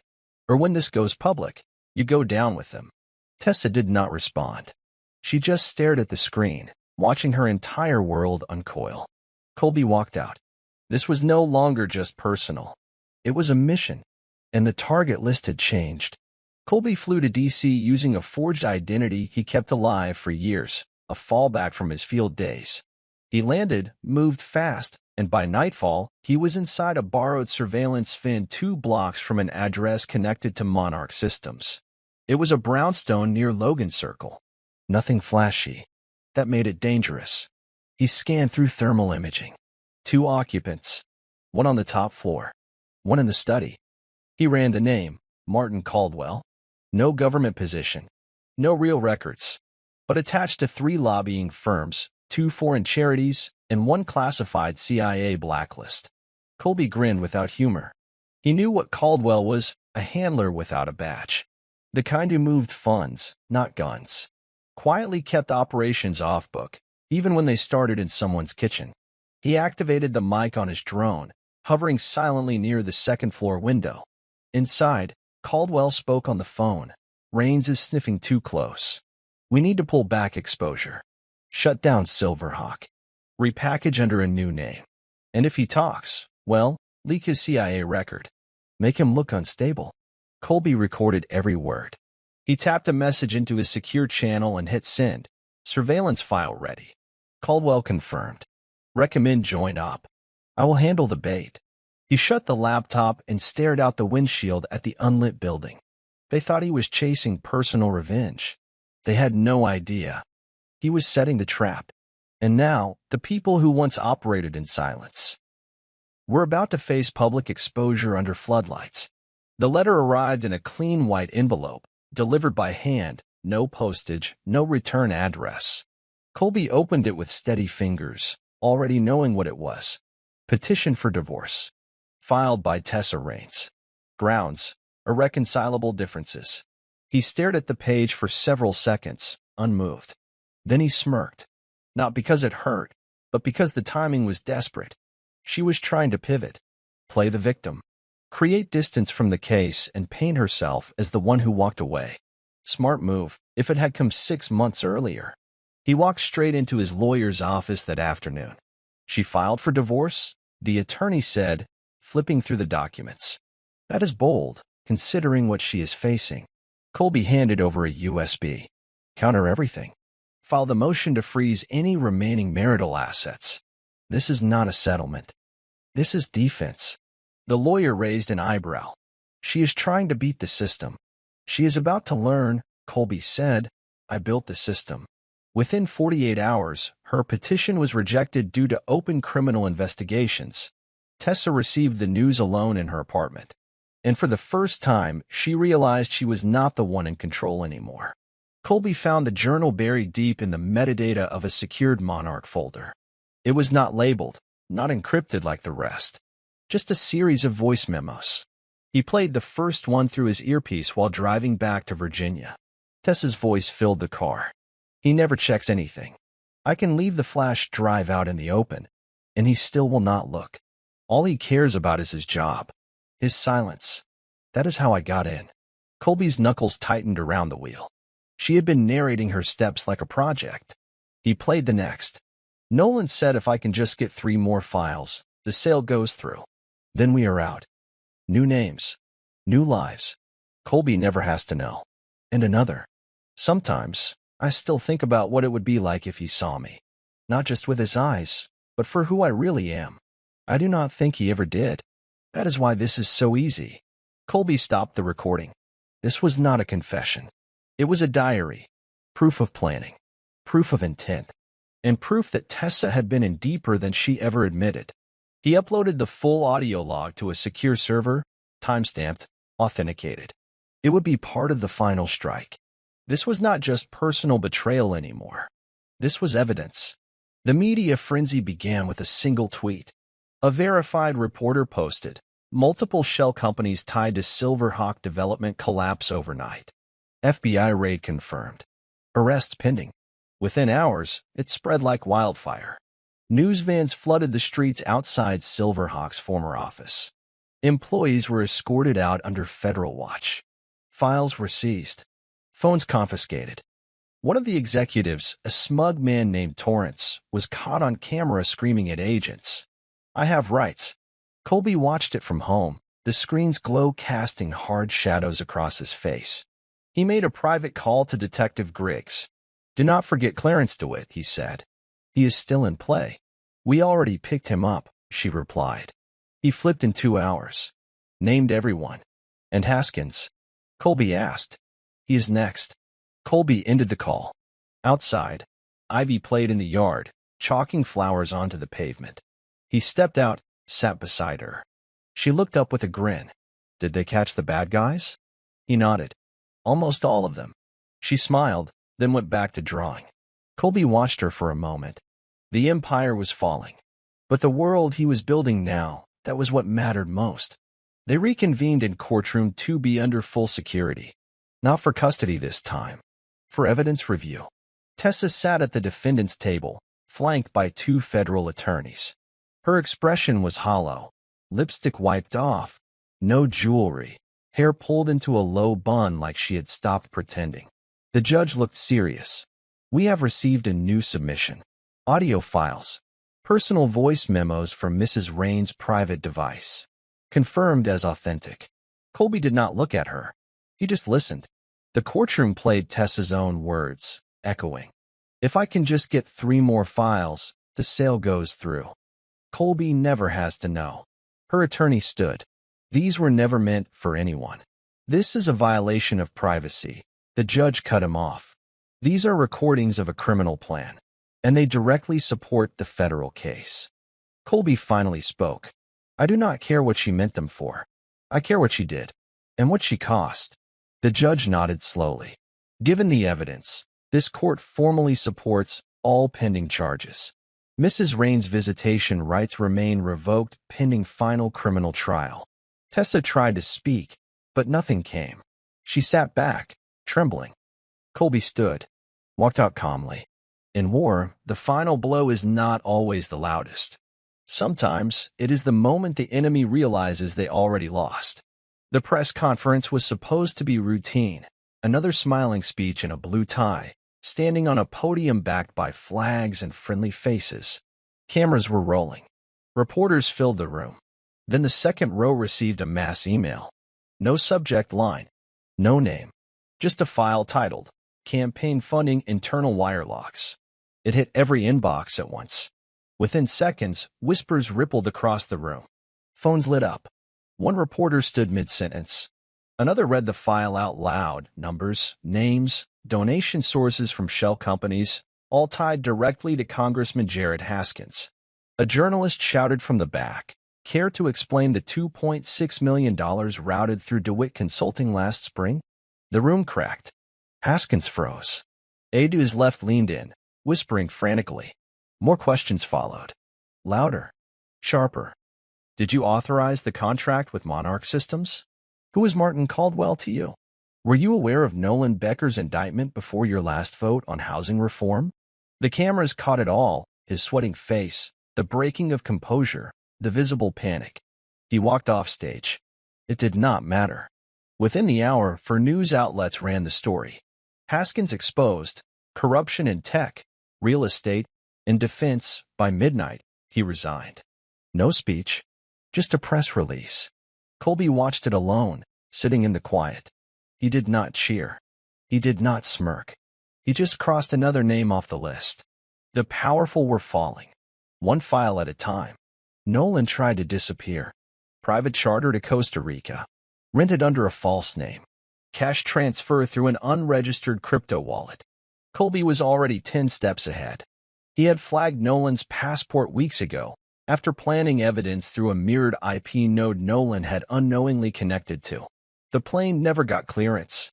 Speaker 1: Or when this goes public, you go down with them. Tessa did not respond. She just stared at the screen, watching her entire world uncoil. Colby walked out. This was no longer just personal. It was a mission, and the target list had changed. Colby flew to D.C. using a forged identity he kept alive for years, a fallback from his field days. He landed, moved fast, and by nightfall, he was inside a borrowed surveillance fin 2 blocks from an address connected to Monarch Systems. It was a brownstone near Logan Circle. Nothing flashy. That made it dangerous. He scanned through thermal imaging. 2 occupants. One on the top floor. One in the study. He ran the name, Martin Caldwell. No government position. No real records. But attached to 3 lobbying firms, 2 foreign charities, and 1 classified CIA blacklist. Colby grinned without humor. He knew what Caldwell was, a handler without a badge. The kind who moved funds, not guns. Quietly kept operations off-book, even when they started in someone's kitchen. He activated the mic on his drone, hovering silently near the second-floor window. Inside, Caldwell spoke on the phone. Raines is sniffing too close. We need to pull back exposure. Shut down Silverhawk. Repackage under a new name. And if he talks, well, leak his CIA record. Make him look unstable. Colby recorded every word. He tapped a message into his secure channel and hit send. Surveillance file ready. Caldwell confirmed. Recommend join op. I will handle the bait. He shut the laptop and stared out the windshield at the unlit building. They thought he was chasing personal revenge. They had no idea. He was setting the trap. And now, the people who once operated in silence were about to face public exposure under floodlights. The letter arrived in a clean white envelope, delivered by hand, no postage, no return address. Colby opened it with steady fingers, already knowing what it was. Petition for divorce. Filed by Tessa Raines. Grounds: irreconcilable differences. He stared at the page for several seconds, unmoved. Then he smirked. Not because it hurt, but because the timing was desperate. She was trying to pivot, play the victim, create distance from the case and paint herself as the one who walked away. Smart move, if it had come 6 months earlier. He walked straight into his lawyer's office that afternoon. She filed for divorce, the attorney said, flipping through the documents. That is bold, considering what she is facing. Colby handed over a USB. Counter everything. File the motion to freeze any remaining marital assets. This is not a settlement. This is defense. The lawyer raised an eyebrow. She is trying to beat the system. She is about to learn, Colby said. I built the system. Within 48 hours, her petition was rejected due to open criminal investigations. Tessa received the news alone in her apartment. And for the first time, she realized she was not the one in control anymore. Colby found the journal buried deep in the metadata of a secured Monarch folder. It was not labeled, not encrypted like the rest. Just a series of voice memos. He played the first one through his earpiece while driving back to Virginia. Tessa's voice filled the car. He never checks anything. I can leave the flash drive out in the open, and he still will not look. All he cares about is his job. His silence. That is how I got in. Colby's knuckles tightened around the wheel. She had been narrating her steps like a project. He played the next. Nolan said if I can just get 3 more files, the sale goes through. Then we are out. New names. New lives. Colby never has to know. And another. Sometimes, I still think about what it would be like if he saw me. Not just with his eyes, but for who I really am. I do not think he ever did. That is why this is so easy. Colby stopped the recording. This was not a confession. It was a diary. Proof of planning. Proof of intent. And proof that Tessa had been in deeper than she ever admitted. He uploaded the full audio log to a secure server, timestamped, authenticated. It would be part of the final strike. This was not just personal betrayal anymore. This was evidence. The media frenzy began with a single tweet. A verified reporter posted, multiple shell companies tied to Silverhawk development collapse overnight. FBI raid confirmed. Arrests pending. Within hours, it spread like wildfire. News vans flooded the streets outside Silverhawk's former office. Employees were escorted out under federal watch. Files were seized. Phones confiscated. One of the executives, a smug man named Torrance, was caught on camera screaming at agents. I have rights. Colby watched it from home, the screen's glow casting hard shadows across his face. He made a private call to Detective Griggs. Do not forget Clarence DeWitt, he said. He is still in play. We already picked him up, she replied. He flipped in 2 hours. Named everyone. And Haskins? Colby asked. He is next. Colby ended the call. Outside, Ivy played in the yard, chalking flowers onto the pavement. He stepped out, sat beside her. She looked up with a grin. Did they catch the bad guys? He nodded. Almost all of them. She smiled, then went back to drawing. Colby watched her for a moment. The empire was falling. But the world he was building now, that was what mattered most. They reconvened in courtroom 2B under full security. Not for custody this time. For evidence review. Tessa sat at the defendant's table, flanked by 2 federal attorneys. Her expression was hollow. Lipstick wiped off. No jewelry. Hair pulled into a low bun like she had stopped pretending. The judge looked serious. We have received a new submission. Audio files. Personal voice memos from Mrs. Raines' private device. Confirmed as authentic. Colby did not look at her. He just listened. The courtroom played Tessa's own words, echoing. If I can just get 3 more files, the sale goes through. Colby never has to know. Her attorney stood. These were never meant for anyone. This is a violation of privacy. The judge cut him off. These are recordings of a criminal plan, and they directly support the federal case. Colby finally spoke. I do not care what she meant them for. I care what she did, and what she cost. The judge nodded slowly. Given the evidence, this court formally supports all pending charges. Mrs. Rain's visitation rights remain revoked pending final criminal trial. Tessa tried to speak, but nothing came. She sat back, trembling. Colby stood, walked out calmly. In war, the final blow is not always the loudest. Sometimes, it is the moment the enemy realizes they already lost. The press conference was supposed to be routine, another smiling speech in a blue tie, standing on a podium backed by flags and friendly faces. Cameras were rolling. Reporters filled the room. Then the second row received a mass email. No subject line, no name, just a file titled, Campaign Funding Internal Wire Locks. It hit every inbox at once. Within seconds, whispers rippled across the room. Phones lit up. One reporter stood mid-sentence. Another read the file out loud, numbers, names, donation sources from shell companies, all tied directly to Congressman Jared Haskins. A journalist shouted from the back, care to explain the $2.6 million routed through DeWitt Consulting last spring? The room cracked. Haskins froze. Aide to his left leaned in, whispering frantically. More questions followed. Louder. Sharper. Did you authorize the contract with Monarch Systems? Who was Martin Caldwell to you? Were you aware of Nolan Becker's indictment before your last vote on housing reform? The cameras caught it all, his sweating face, the breaking of composure, the visible panic. He walked off stage. It did not matter. Within the hour, 4 news outlets ran the story. Haskins exposed, corruption in tech, real estate, and defense. By midnight, he resigned. No speech, just a press release. Colby watched it alone, sitting in the quiet. He did not cheer. He did not smirk. He just crossed another name off the list. The powerful were falling, one file at a time. Nolan tried to disappear. Private charter to Costa Rica. Rented under a false name. Cash transfer through an unregistered crypto wallet. Colby was already 10 steps ahead. He had flagged Nolan's passport weeks ago, after planting evidence through a mirrored IP node Nolan had unknowingly connected to. The plane never got clearance.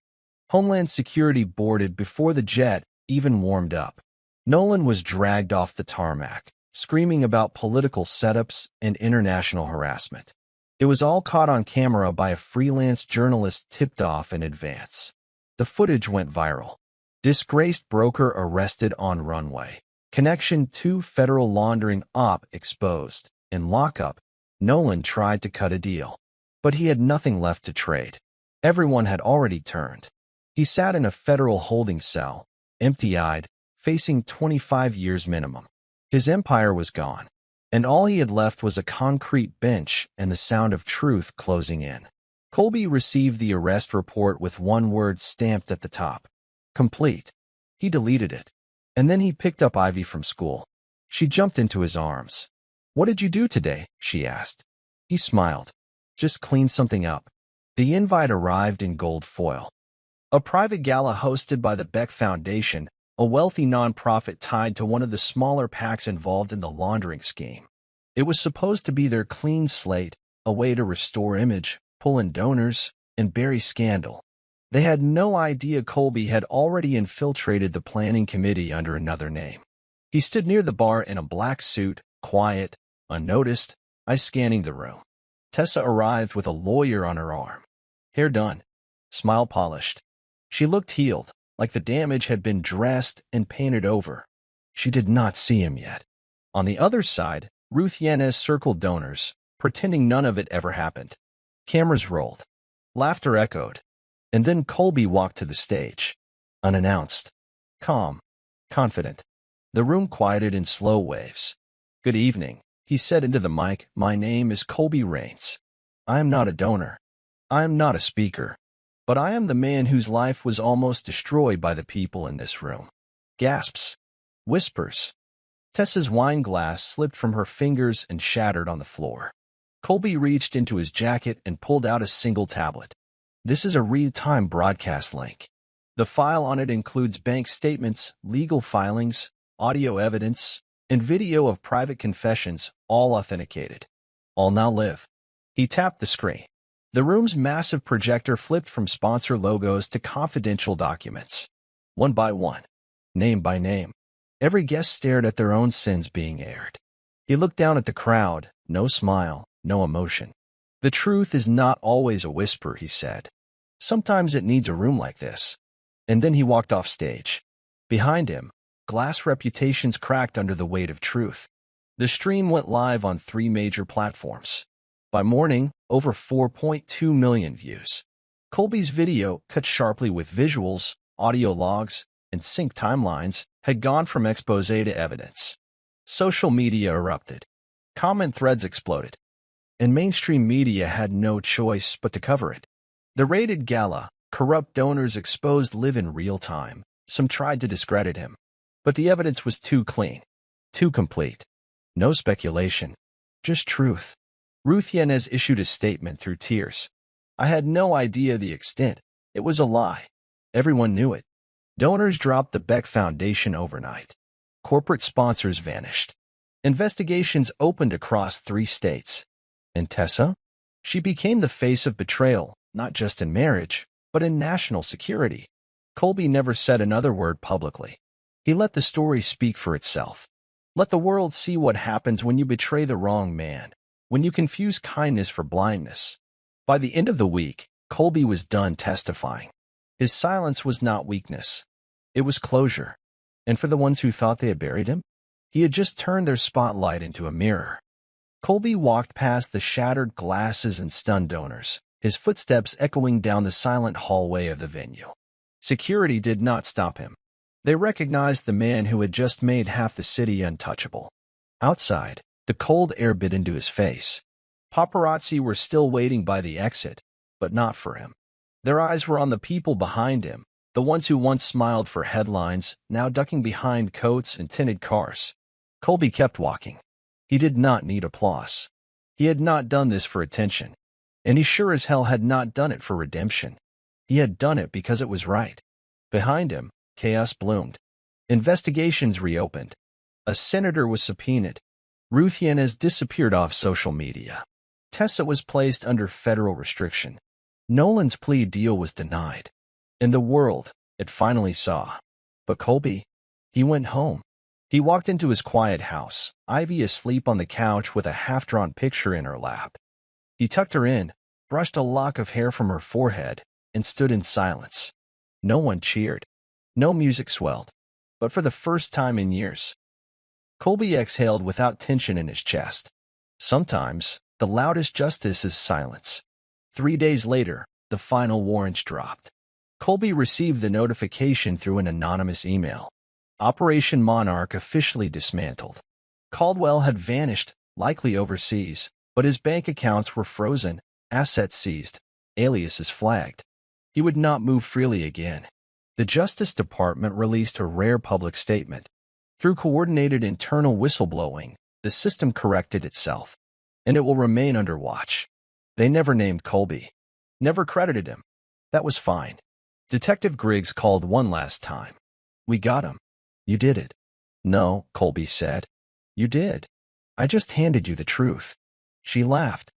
Speaker 1: Homeland Security boarded before the jet even warmed up. Nolan was dragged off the tarmac, screaming about political setups and international harassment. It was all caught on camera by a freelance journalist tipped off in advance. The footage went viral. Disgraced broker arrested on runway. Connection to federal laundering op exposed. In lockup, Nolan tried to cut a deal. But he had nothing left to trade. Everyone had already turned. He sat in a federal holding cell, empty-eyed, facing 25 years minimum. His empire was gone, and all he had left was a concrete bench and the sound of truth closing in. Colby received the arrest report with one word stamped at the top. Complete. He deleted it. And then he picked up Ivy from school. She jumped into his arms. What did you do today? She asked. He smiled. Just clean something up. The invite arrived in gold foil. A private gala hosted by the Beck Foundation, a wealthy nonprofit tied to one of the smaller PACs involved in the laundering scheme. It was supposed to be their clean slate, a way to restore image, pull in donors, and bury scandal. They had no idea Colby had already infiltrated the planning committee under another name. He stood near the bar in a black suit, quiet, unnoticed, eyes scanning the room. Tessa arrived with a lawyer on her arm. Hair done, smile polished. She looked healed, like the damage had been dressed and painted over. She did not see him yet. On the other side, Ruth Yanez circled donors, pretending none of it ever happened. Cameras rolled. Laughter echoed. And then Colby walked to the stage. Unannounced. Calm. Confident. The room quieted in slow waves. Good evening, he said into the mic. My name is Colby Rains. I am not a donor. I am not a speaker. But I am the man whose life was almost destroyed by the people in this room. Gasps. Whispers. Tessa's wine glass slipped from her fingers and shattered on the floor. Colby reached into his jacket and pulled out a single tablet. This is a real-time broadcast link. The file on it includes bank statements, legal filings, audio evidence, and video of private confessions, all authenticated. All now live. He tapped the screen. The room's massive projector flipped from sponsor logos to confidential documents. One by one, name by name, every guest stared at their own sins being aired. He looked down at the crowd, no smile, no emotion. The truth is not always a whisper, he said. Sometimes it needs a room like this. And then he walked off stage. Behind him, glass reputations cracked under the weight of truth. The stream went live on 3 major platforms. By morning, over 4.2 million views. Colby's video, cut sharply with visuals, audio logs, and sync timelines, had gone from expose to evidence. Social media erupted. Comment threads exploded. And mainstream media had no choice but to cover it. The rated gala, corrupt donors exposed live in real time. Some tried to discredit him. But the evidence was too clean, too complete. No speculation, just truth. Ruth Yanez issued a statement through tears. I had no idea the extent. It was a lie. Everyone knew it. Donors dropped the Beck Foundation overnight. Corporate sponsors vanished. Investigations opened across 3 states. And Tessa? She became the face of betrayal, not just in marriage, but in national security. Colby never said another word publicly. He let the story speak for itself. Let the world see what happens when you betray the wrong man, when you confuse kindness for blindness. By the end of the week, Colby was done testifying. His silence was not weakness. It was closure. And for the ones who thought they had buried him, he had just turned their spotlight into a mirror. Colby walked past the shattered glasses and stunned donors, his footsteps echoing down the silent hallway of the venue. Security did not stop him. They recognized the man who had just made half the city untouchable. Outside, the cold air bit into his face. Paparazzi were still waiting by the exit, but not for him. Their eyes were on the people behind him, the ones who once smiled for headlines, now ducking behind coats and tinted cars. Colby kept walking. He did not need applause. He had not done this for attention, and he sure as hell had not done it for redemption. He had done it because it was right. Behind him, chaos bloomed. Investigations reopened. A senator was subpoenaed. Ruth Yanez disappeared off social media. Tessa was placed under federal restriction. Nolan's plea deal was denied. In the world, it finally saw. But Colby, he went home. He walked into his quiet house, Ivy asleep on the couch with a half-drawn picture in her lap. He tucked her in, brushed a lock of hair from her forehead, and stood in silence. No one cheered. No music swelled. But for the first time in years, Colby exhaled without tension in his chest. Sometimes, the loudest justice is silence. 3 days later, the final warrants dropped. Colby received the notification through an anonymous email. Operation Monarch officially dismantled. Caldwell had vanished, likely overseas, but his bank accounts were frozen, assets seized, aliases flagged. He would not move freely again. The Justice Department released a rare public statement. Through coordinated internal whistleblowing, the system corrected itself, and it will remain under watch. They never named Colby, never credited him. That was fine. Detective Griggs called one last time. We got him. You did it. No, Colby said. You did. I just handed you the truth. She laughed.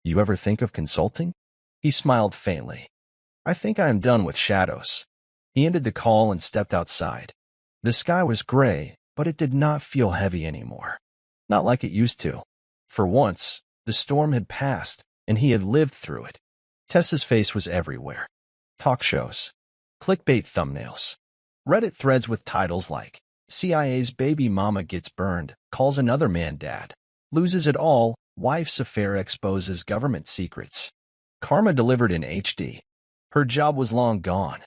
Speaker 1: You ever think of consulting? He smiled faintly. I think I am done with shadows. He ended the call and stepped outside. The sky was gray, but it did not feel heavy anymore. Not like it used to. For once, the storm had passed, and he had lived through it. Tessa's face was everywhere. Talk shows. Clickbait thumbnails. Reddit threads with titles like, CIA's baby mama gets burned, calls another man dad, loses it all, wife's affair exposes government secrets. Karma delivered in HD. Her job was long gone.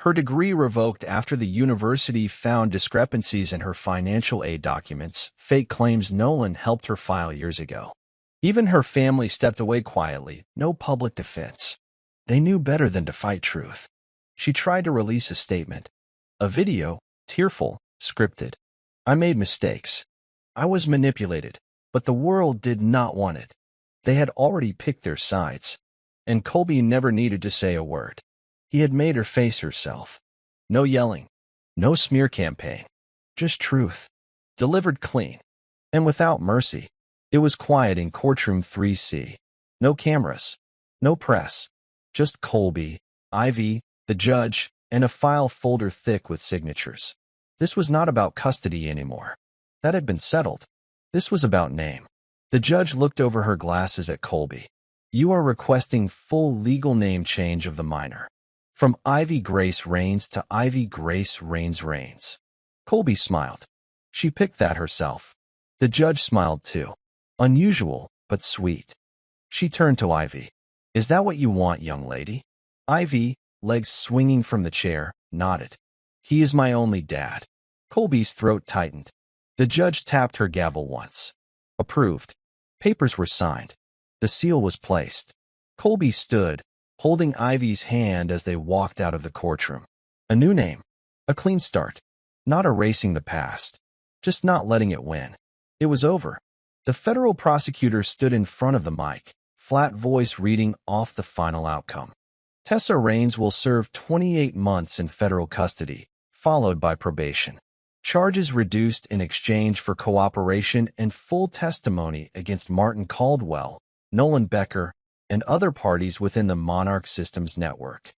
Speaker 1: Her degree revoked after the university found discrepancies in her financial aid documents, fake claims Nolan helped her file years ago. Even her family stepped away quietly, no public defense. They knew better than to fight truth. She tried to release a statement. A video, tearful, scripted. I made mistakes. I was manipulated, but the world did not want it. They had already picked their sides, and Colby never needed to say a word. He had made her face herself. No yelling, no smear campaign, just truth, delivered clean, and without mercy. It was quiet in courtroom 3C. No cameras, no press, just Colby, Ivy, the judge, and a file folder thick with signatures. This was not about custody anymore. That had been settled. This was about name. The judge looked over her glasses at Colby. You are requesting full legal name change of the minor. From Ivy Grace Rains to Ivy Grace Rains Rains. Colby smiled. She picked that herself. The judge smiled too. Unusual, but sweet. She turned to Ivy. Is that what you want, young lady? Ivy, legs swinging from the chair, nodded. He is my only dad. Colby's throat tightened. The judge tapped her gavel once. Approved. Papers were signed. The seal was placed. Colby stood, holding Ivy's hand as they walked out of the courtroom. A new name. A clean start. Not erasing the past. Just not letting it win. It was over. The federal prosecutor stood in front of the mic, flat voice reading off the final outcome. Tessa Raines will serve 28 months in federal custody, followed by probation. Charges reduced in exchange for cooperation and full testimony against Martin Caldwell, Nolan Becker, and other parties within the Monarch Systems network.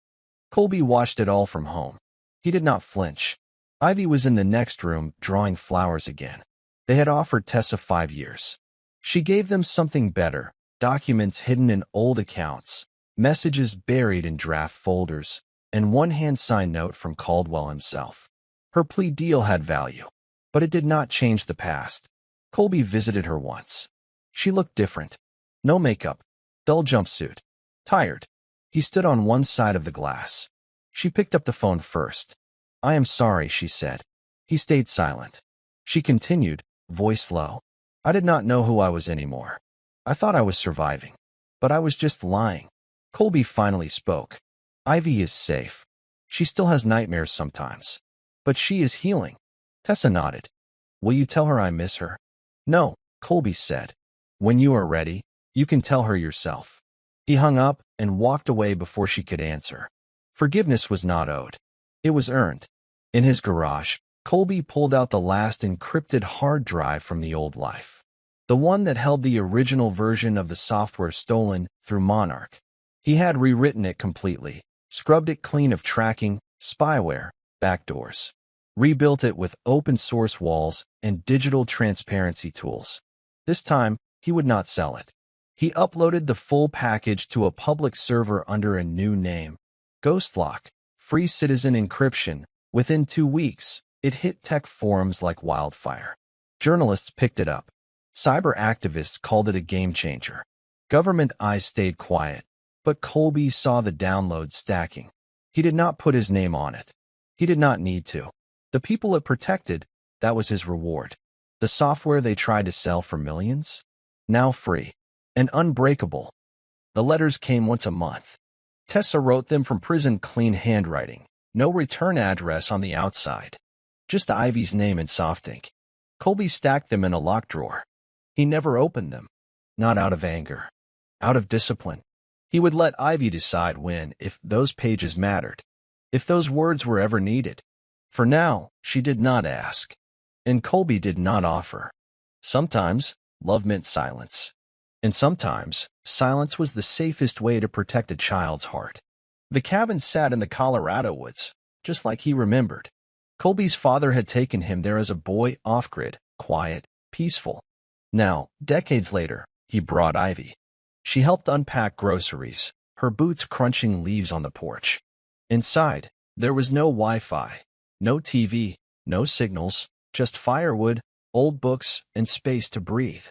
Speaker 1: Colby watched it all from home. He did not flinch. Ivy was in the next room drawing flowers again. They had offered Tessa 5 years. She gave them something better, documents hidden in old accounts, messages buried in draft folders, and one hand-signed note from Caldwell himself. Her plea deal had value, but it did not change the past. Colby visited her once. She looked different. No makeup, dull jumpsuit. Tired. He stood on one side of the glass. She picked up the phone first. I am sorry, she said. He stayed silent. She continued, voice low. I did not know who I was anymore. I thought I was surviving, but I was just lying. Colby finally spoke. Ivy is safe. She still has nightmares sometimes, but she is healing. Tessa nodded. Will you tell her I miss her? No, Colby said. When you are ready, you can tell her yourself. He hung up and walked away before she could answer. Forgiveness was not owed. It was earned. In his garage, Colby pulled out the last encrypted hard drive from the old life. The one that held the original version of the software stolen through Monarch. He had rewritten it completely, scrubbed it clean of tracking, spyware, backdoors. Rebuilt it with open-source walls and digital transparency tools. This time, he would not sell it. He uploaded the full package to a public server under a new name. GhostLock, free citizen encryption. Within 2 weeks, it hit tech forums like wildfire. Journalists picked it up. Cyber activists called it a game changer. Government eyes stayed quiet, but Colby saw the download stacking. He did not put his name on it. He did not need to. The people it protected, that was his reward. The software they tried to sell for millions? Now free. And unbreakable. The letters came once a month. Tessa wrote them from prison, clean handwriting. No return address on the outside. Just Ivy's name in soft ink. Colby stacked them in a locked drawer. He never opened them. Not out of anger. Out of discipline. He would let Ivy decide when, if those pages mattered. If those words were ever needed. For now, she did not ask. And Colby did not offer. Sometimes, love meant silence. And sometimes, silence was the safest way to protect a child's heart. The cabin sat in the Colorado woods, just like he remembered. Colby's father had taken him there as a boy, off-grid, quiet, peaceful. Now, decades later, he brought Ivy. She helped unpack groceries, her boots crunching leaves on the porch. Inside, there was no Wi-Fi, no TV, no signals, just firewood, old books, and space to breathe.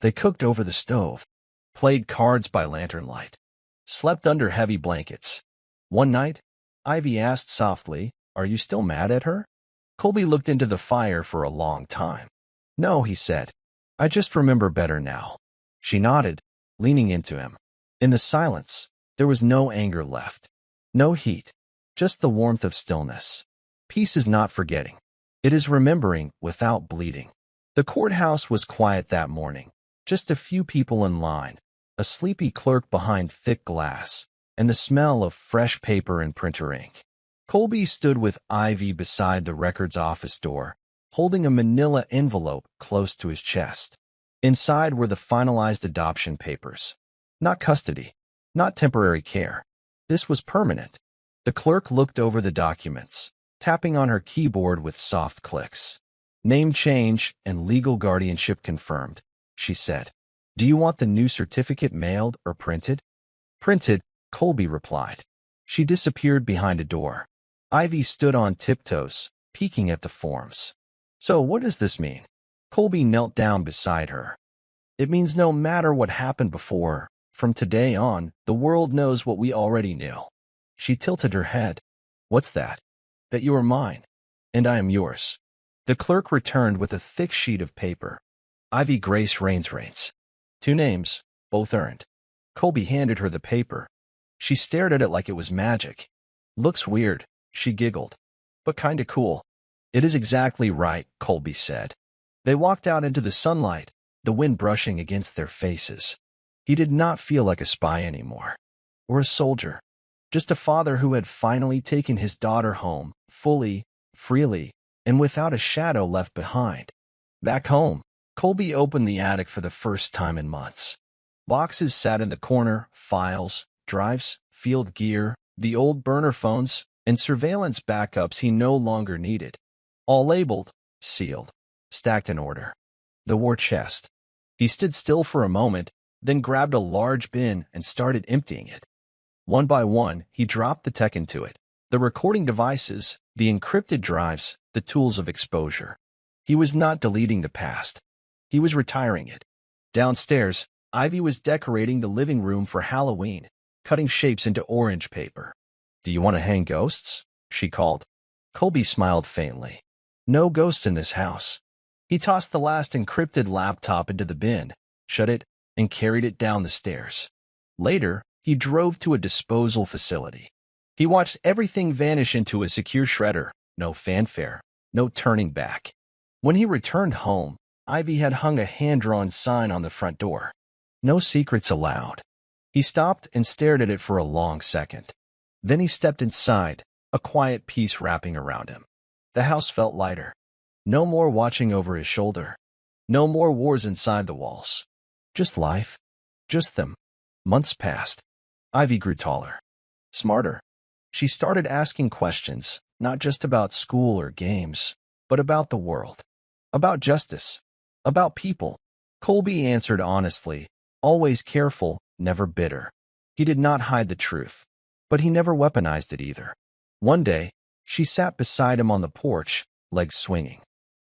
Speaker 1: They cooked over the stove, played cards by lantern light, slept under heavy blankets. One night, Ivy asked softly, "Are you still mad at her?" Colby looked into the fire for a long time. "No," he said. "I just remember better now." She nodded, leaning into him. In the silence, There was no anger left. No heat. Just the warmth of stillness. Peace is not forgetting. It is remembering without bleeding. The courthouse was quiet that morning. Just a few people in line, a sleepy clerk behind thick glass, and the smell of fresh paper and printer ink. Colby stood with Ivy beside the records office door, holding a manila envelope close to his chest. Inside were the finalized adoption papers. Not custody, not temporary care. This was permanent. The clerk looked over the documents, tapping on her keyboard with soft clicks. Name change and legal guardianship confirmed, she said. Do you want the new certificate mailed or printed? Printed, Colby replied. She disappeared behind a door. Ivy stood on tiptoes, peeking at the forms. So what does this mean? Colby knelt down beside her. It means no matter what happened before, from today on, the world knows what we already knew. She tilted her head. What's that? That you are mine, and I am yours. The clerk returned with a thick sheet of paper. Ivy Grace Rains. 2 names, both earned. Colby handed her the paper. She stared at it like it was magic. Looks weird, she giggled. But kinda cool. It is exactly right, Colby said. They walked out into the sunlight, the wind brushing against their faces. He did not feel like a spy anymore. Or a soldier. Just a father who had finally taken his daughter home, fully, freely, and without a shadow left behind. Back home, Colby opened the attic for the first time in months. Boxes sat in the corner, files, drives, field gear, the old burner phones, and surveillance backups he no longer needed. All labeled, sealed, stacked in order. The war chest. He stood still for a moment, then grabbed a large bin and started emptying it. One by one, he dropped the tech into it. The recording devices, the encrypted drives, the tools of exposure. He was not deleting the past. He was retiring it. Downstairs, Ivy was decorating the living room for Halloween, cutting shapes into orange paper. Do you want to hang ghosts? She called. Colby smiled faintly. No ghosts in this house. He tossed the last encrypted laptop into the bin, shut it, and carried it down the stairs. Later, he drove to a disposal facility. He watched everything vanish into a secure shredder, no fanfare, no turning back. When he returned home, Ivy had hung a hand-drawn sign on the front door. No secrets allowed. He stopped and stared at it for a long second. Then he stepped inside, a quiet peace wrapping around him. The house felt lighter. No more watching over his shoulder. No more wars inside the walls. Just life. Just them. Months passed. Ivy grew taller. Smarter. She started asking questions, not just about school or games, but about the world. About justice. About people. Colby answered honestly, always careful, never bitter. He did not hide the truth, but he never weaponized it either. One day, she sat beside him on the porch, legs swinging.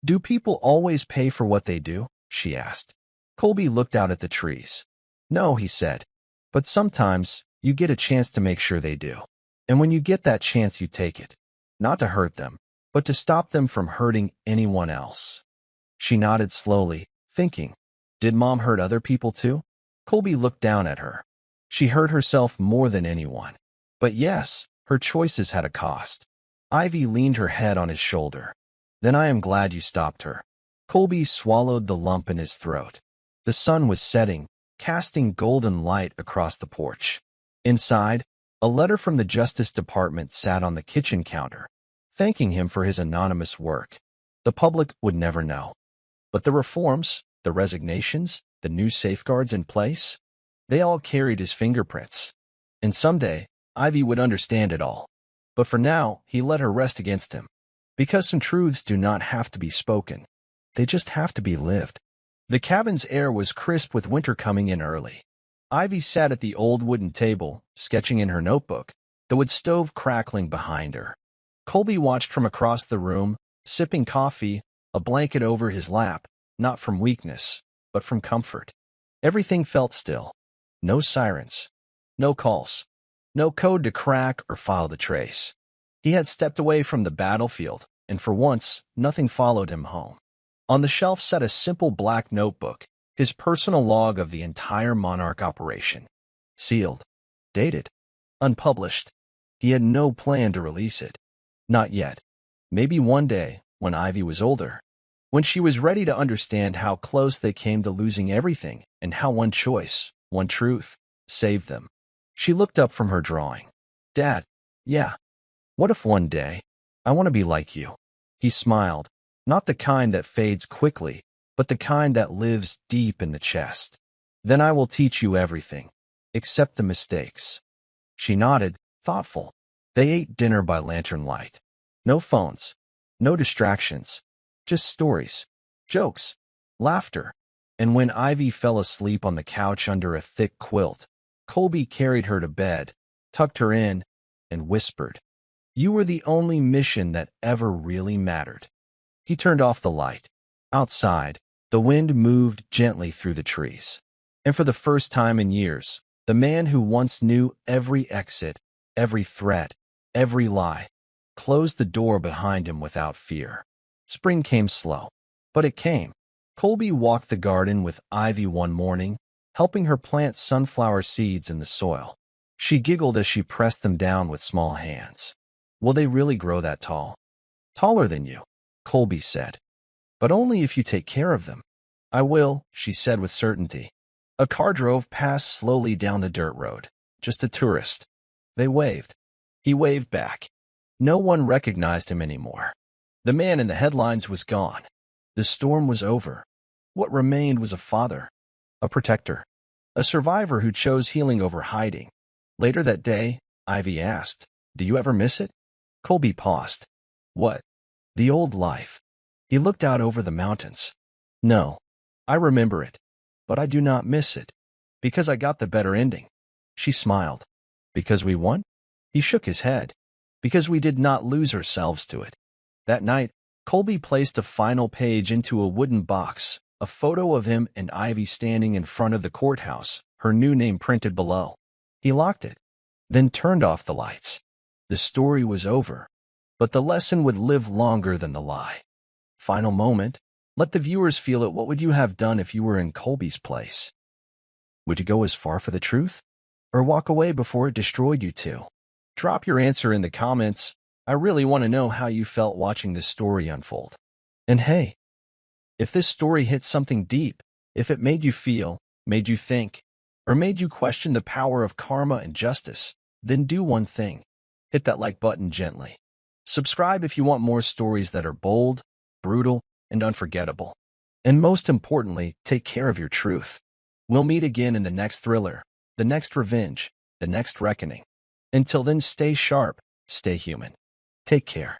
Speaker 1: Do people always pay for what they do? She asked. Colby looked out at the trees. No, he said, but sometimes you get a chance to make sure they do. And when you get that chance, you take it. Not to hurt them, but to stop them from hurting anyone else. She nodded slowly, thinking, did Mom hurt other people too? Colby looked down at her. She hurt herself more than anyone. But yes, her choices had a cost. Ivy leaned her head on his shoulder. Then I am glad you stopped her. Colby swallowed the lump in his throat. The sun was setting, casting golden light across the porch. Inside, a letter from the Justice Department sat on the kitchen counter, thanking him for his anonymous work. The public would never know. But the reforms, the resignations, the new safeguards in place, they all carried his fingerprints. And someday, Ivy would understand it all. But for now, he let her rest against him. Because some truths do not have to be spoken. They just have to be lived. The cabin's air was crisp with winter coming in early. Ivy sat at the old wooden table, sketching in her notebook, the wood stove crackling behind her. Colby watched from across the room, sipping coffee, a blanket over his lap, not from weakness, but from comfort. Everything felt still. No sirens. No calls. No code to crack or file the trace. He had stepped away from the battlefield, and for once, nothing followed him home. On the shelf sat a simple black notebook, his personal log of the entire Monarch operation. Sealed. Dated. unpublished. He had no plan to release it. Not yet. Maybe one day, when Ivy was older. When she was ready to understand how close they came to losing everything and how one choice, one truth, saved them. She looked up from her drawing. Dad, yeah. What if one day, I want to be like you? He smiled, not the kind that fades quickly, but the kind that lives deep in the chest. Then I will teach you everything, except the mistakes. She nodded, thoughtful. They ate dinner by lantern light. No phones, no distractions, just stories, jokes, laughter. And when Ivy fell asleep on the couch under a thick quilt, Colby carried her to bed, tucked her in, and whispered, "You were the only mission that ever really mattered." He turned off the light. Outside, the wind moved gently through the trees. And for the first time in years, the man who once knew every exit, every threat, every lie, closed the door behind him without fear. Spring came slow, but it came. Colby walked the garden with Ivy one morning, helping her plant sunflower seeds in the soil. She giggled as she pressed them down with small hands. "Will they really grow that tall?" "Taller than you," Colby said. "But only if you take care of them." "I will," she said with certainty. A car drove past slowly down the dirt road. Just a tourist. They waved. He waved back. No one recognized him anymore. The man in the headlines was gone. The storm was over. What remained was a father, a protector, a survivor who chose healing over hiding. Later that day, Ivy asked, "Do you ever miss it?" Colby paused. "What?" "The old life." He looked out over the mountains. "No, I remember it, but I do not miss it, because I got the better ending." She smiled. "Because we won?" He shook his head. "Because we did not lose ourselves to it." That night, Colby placed a final page into a wooden box, a photo of him and Ivy standing in front of the courthouse, her new name printed below. He locked it, then turned off the lights. The story was over, but the lesson would live longer than the lie. Final moment. Let the viewers feel it. What would you have done if you were in Colby's place? Would you go as far for the truth? Or walk away before it destroyed you too? Drop your answer in the comments. I really want to know how you felt watching this story unfold. And hey, if this story hit something deep, if it made you feel, made you think, or made you question the power of karma and justice, then do one thing. Hit that like button gently. Subscribe if you want more stories that are bold, brutal, and unforgettable. And most importantly, take care of your truth. We'll meet again in the next thriller, the next revenge, the next reckoning. Until then, stay sharp, stay human. Take care.